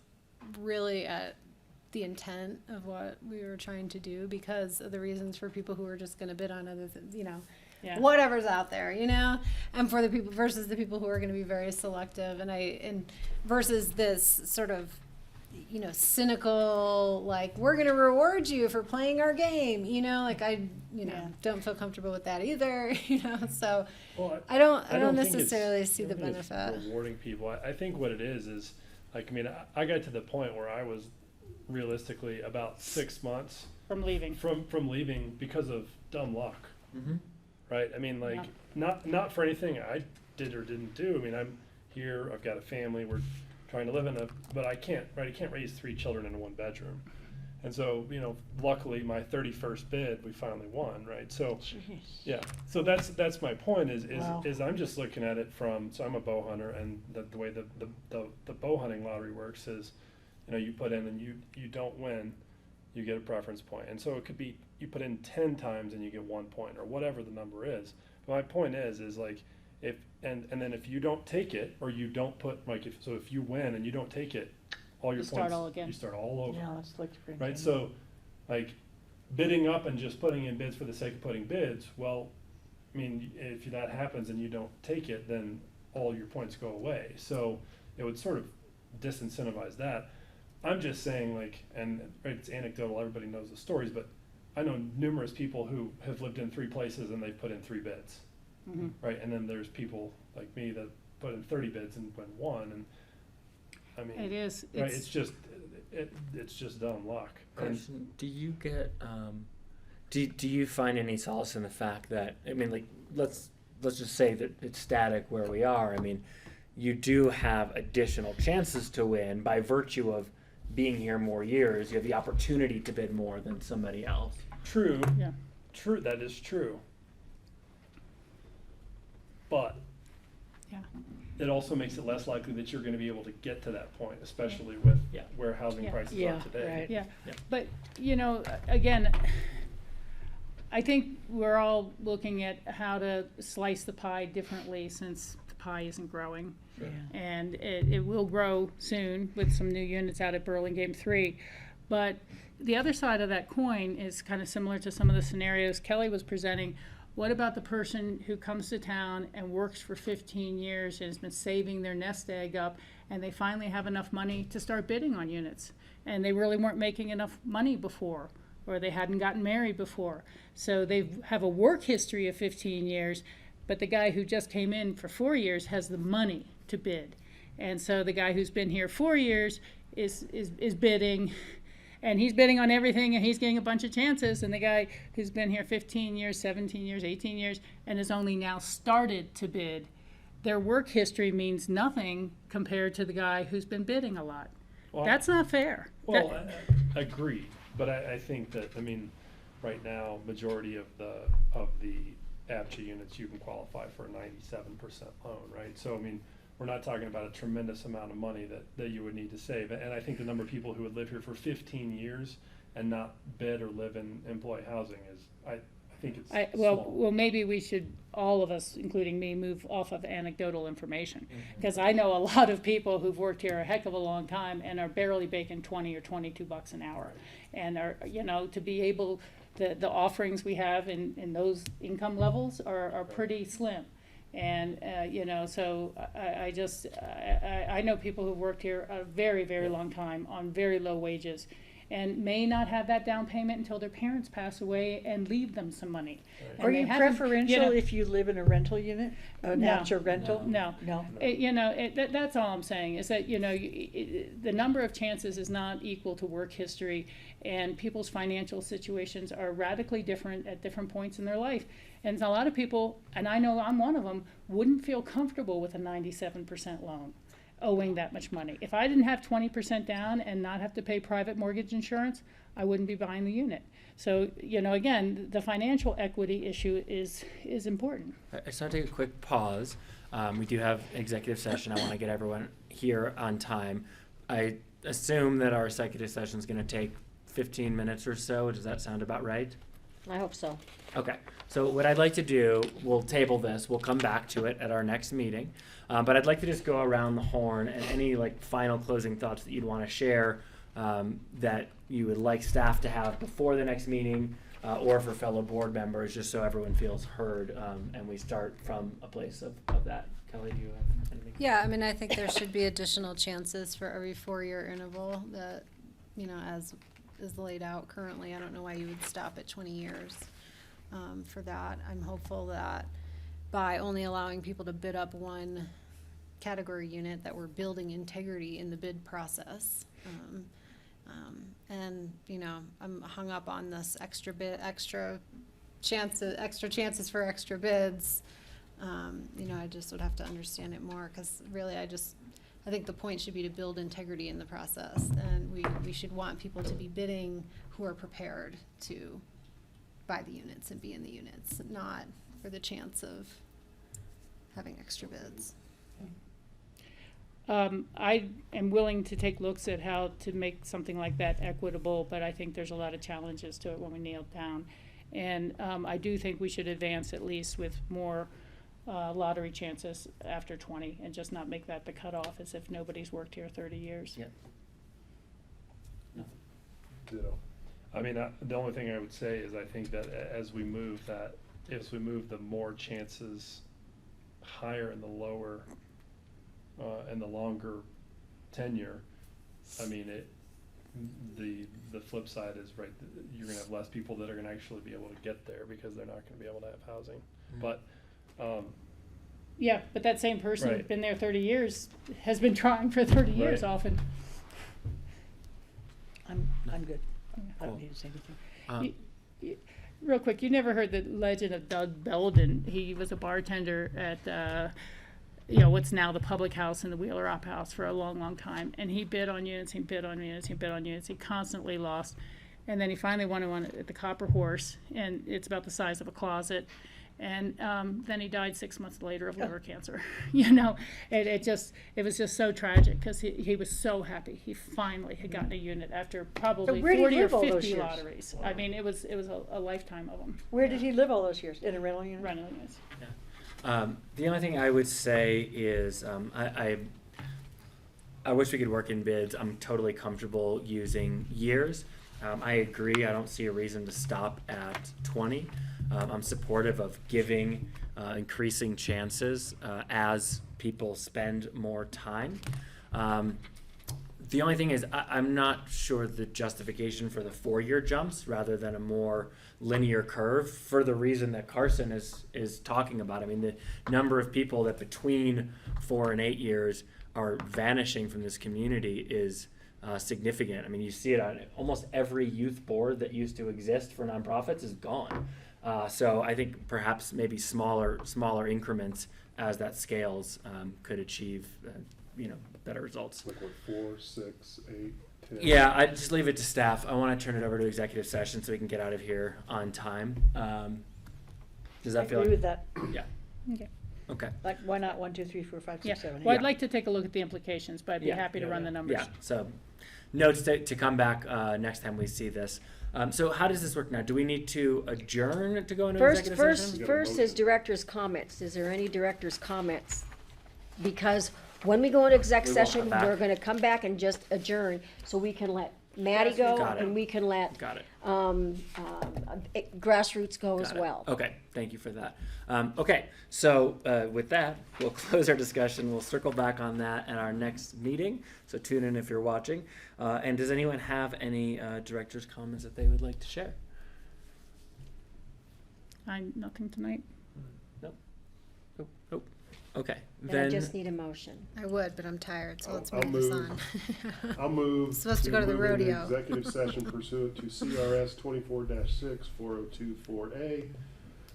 really at the intent of what we were trying to do, because of the reasons for people who are just going to bid on other things, you know, Yeah. whatever's out there, you know, and for the people versus the people who are going to be very selective, and versus this sort of, you know, cynical, like, we're going to reward you for playing our game, you know, like don't feel comfortable with that either, you know, so Well, I don't think it's- necessarily see I the don't think it's benefit. Rewarding people. I think what it is like, I mean, I got to the point where I was realistically about 6 months from leaving. from leaving because of dumb luck. Mm-hmm. Right? I mean, like, not for anything I did or didn't do. I mean, I'm here, I've got a family, we're trying to live but I can't raise 3 children in 1 bedroom. And so, you know, luckily my 31st bid, we finally won, right? So, yeah, so that's my point is I'm just looking at it from, so I'm a bow hunter, and the way the bow hunting lottery works is, you know, you put in and you don't win, you get a preference point. And so it could be, you put in 10 times and you get 1 point, or whatever the number is. But my point is like, if, and then if you don't take it, or you don't put, like, if you win and you don't take it, all your You start points, all again. you start all over. Yeah, that's like. Right, so, like, bidding up and just putting in bids for the sake of putting bids, well, I mean, if that happens and you don't take it, then all your points go away. So it would sort of disincentivize that. I'm just saying, like, and right, it's anecdotal, everybody knows the stories, but I know numerous people who have lived in 3 places and they've put in 3 bids, Mhm. right? And then there's people like me that put in 30 bids and win 1, and I mean, It is, right? It's just it's just dumb luck. And Question: do you get do you find any solace in the fact that, I mean, like, let's just say that it's static where we are. I mean, you do have additional chances to win by virtue of being here more years. You have the opportunity to bid more than somebody else. true, yeah. true, that is true. But Yeah. it also makes it less likely that you're going to be able to get to that point, especially with Yeah. where housing Yeah. prices Yeah, are today. right. Yeah, Yeah. but, again, I think we're all looking at how to slice the pie differently since the pie isn't growing. Yeah. And it will grow soon with some new units out at Burlingame 3. But the other side of that coin is kind of similar to some of the scenarios Kelly was presenting. What about the person who comes to town and works for 15 years and has been saving their nest egg up, and they finally have enough money to start bidding on units, and they really weren't making enough money before, or they hadn't gotten married before. So they have a work history of 15 years, but the guy who just came in for 4 years has the money to bid. And so the guy who's been here 4 years is bidding, and he's bidding on everything, and he's getting a bunch of chances. And the guy who's been here 15 years, 17 years, 18 years, and has only now started to bid, their work history means nothing compared to the guy who's been bidding a lot. Well, That's not fair. Well, That- agreed, but I think that, I mean, right now, majority of the APCHA units, you can qualify for a 97% loan, right? So, I mean, we're not talking about a tremendous amount of money that you would need to save. And I think the number of people who would live here for 15 years and not bid or live in employee housing is, I think it's small. Well, maybe we should, all of us, including me, move off of anecdotal information. Because I know a lot of people who've worked here a heck of a long time and are barely making 20 or 22 bucks an hour. And are, to be able, the offerings we have in those income levels are pretty slim. And, so I know people who've worked here a very, very long time on very low wages and may not have that down payment until their parents pass away and leave them some money. Right. And Are they you haven't- preferential if you live in a rental unit, an No. APCHA rental? No. No. That's all I'm saying, is that, the number of chances is not equal to work history, and people's financial situations are radically different at different points in their life. And a lot of people, and I know I'm one of them, wouldn't feel comfortable with a 97% loan, owing that much money. If I didn't have 20% down and not have to pay private mortgage insurance, I wouldn't be buying the unit. So, again, the financial equity issue is important. I just want to take a quick pause. We do have executive session. I want to get everyone here on time. I assume that our executive session is going to take 15 minutes or so. Does that sound about right? I hope so. Okay, so what I'd like to do, we'll table this, we'll come back to it at our next meeting. But I'd like to just go around the horn and any final closing thoughts that you'd want to share that you would like staff to have before the next meeting or for fellow board members, just so everyone feels heard and we start from a place of that. Kelly, do you have anything? Yeah, I mean, I think there should be additional chances for every 4-year interval that, as is laid out currently. I don't know why you would stop at 20 years for that. I'm hopeful that by only allowing people to bid up one category unit, that we're building integrity in the bid process. And, I'm hung up on this extra chances for extra bids. I just would have to understand it more, because really I think the point should be to build integrity in the process, and we should want people to be bidding who are prepared to buy the units and be in the units, not for the chance of having extra bids. I am willing to take looks at how to make something like that equitable, but I think there's a lot of challenges to it when we nail it down. And I do think we should advance at least with more lottery chances after 20 and just not make that the cutoff as if nobody's worked here 30 years. Yep. Ditto. I mean, the only thing I would say is I think that as we move the more chances higher and the lower and the longer tenure, I mean, the flip side is, right, you're gonna have less people that are gonna actually be able to get there because they're not gonna be able to have housing. But, Yeah, but that same person who's Right. been there 30 years has been trying for 30 years Right. often. I'm good. I Cool. don't need to say anything. Real quick, you never heard the legend of Doug Belden. He was a bartender at, what's now the Public House and the Wheeler Up House for a long, long time. And he bid on units, he bid on units, he bid on units. He constantly lost. And then he finally won one at the Copper Horse, and it's about the size of a closet. And then he died 6 months later of liver cancer. It was just so tragic because he was so happy. He finally had gotten a unit after probably where did he 40 or live all those 50 years? lotteries. I mean, it was a lifetime of them. Where did he live all those years? In a rental unit? Rental units. The only thing I would say is I wish we could work in bids. I'm totally comfortable using years. I agree. I don't see a reason to stop at 20. I'm supportive of giving increasing chances as people spend more time. The only thing is I'm not sure the justification for the 4-year jumps rather than a more linear curve for the reason that Carson is talking about. I mean, the number of people that between 4 and 8 years are vanishing from this community is significant. I mean, you see it on almost every youth board that used to exist for nonprofits is gone. So I think perhaps maybe smaller increments as that scales could achieve better results. Like what, 4, 6, 8, 10? Yeah, I just leave it to staff. I want to turn it over to executive session so we can get out of here on time. Does that I feel agree with like? that. Yeah. Okay. Okay. Like, why not 1, 2, 3, 4, 5, 6, Yeah. 7, 8? Well, I'd Yeah. like to take a look at the implications, but I'd be Yeah. happy to run the numbers. Yeah. So notes to come back next time we see this. So how does this work now? Do we need to adjourn to go into executive session? First is director's comments. Is there any director's comments? Because when we go into exec We won't come session, back. we're gonna come back and just adjourn, so we can let Maddie go, Got it. and we can let, Got it. GrassRoots go as Got it. well. Okay, thank you for that. Okay, so with that, we'll close our discussion. We'll circle back on that at our next meeting. So tune in if you're watching. And does anyone have any director's comments that they would like to share? Nothing tonight. Oh, okay. And I just need a motion. I would, but I'm tired, so let's I'll move this move. on. I'll move. Supposed to go to the move into rodeo. Executive session pursuant to CRS 24-6 4024A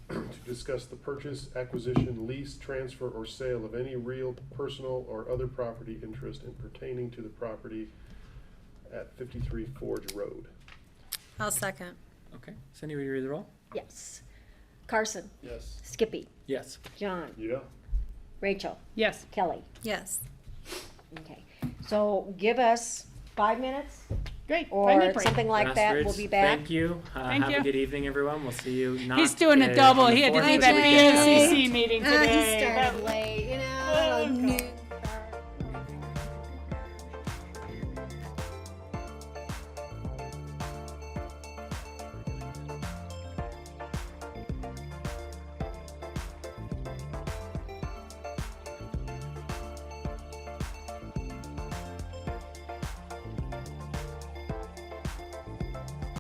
to discuss the purchase, acquisition, lease, transfer, or sale of any real, personal, or other property interest in pertaining to the property at 53 Forge Road. I'll second. Okay. Cindy, will you read the roll? Yes. Carson, Yes. Skippy, Yes. John, Yeah. Rachel, Yes. Kelly. Yes. Okay, so give us 5 minutes Great. or 5-minute break. something like that. We'll GrassRoots, be back. Thank you. Thank Have you. a good evening, everyone. We'll see you not. He's doing a on double. the He had to fourth do that weekend. BOCC meeting He today. started late, you know, noon.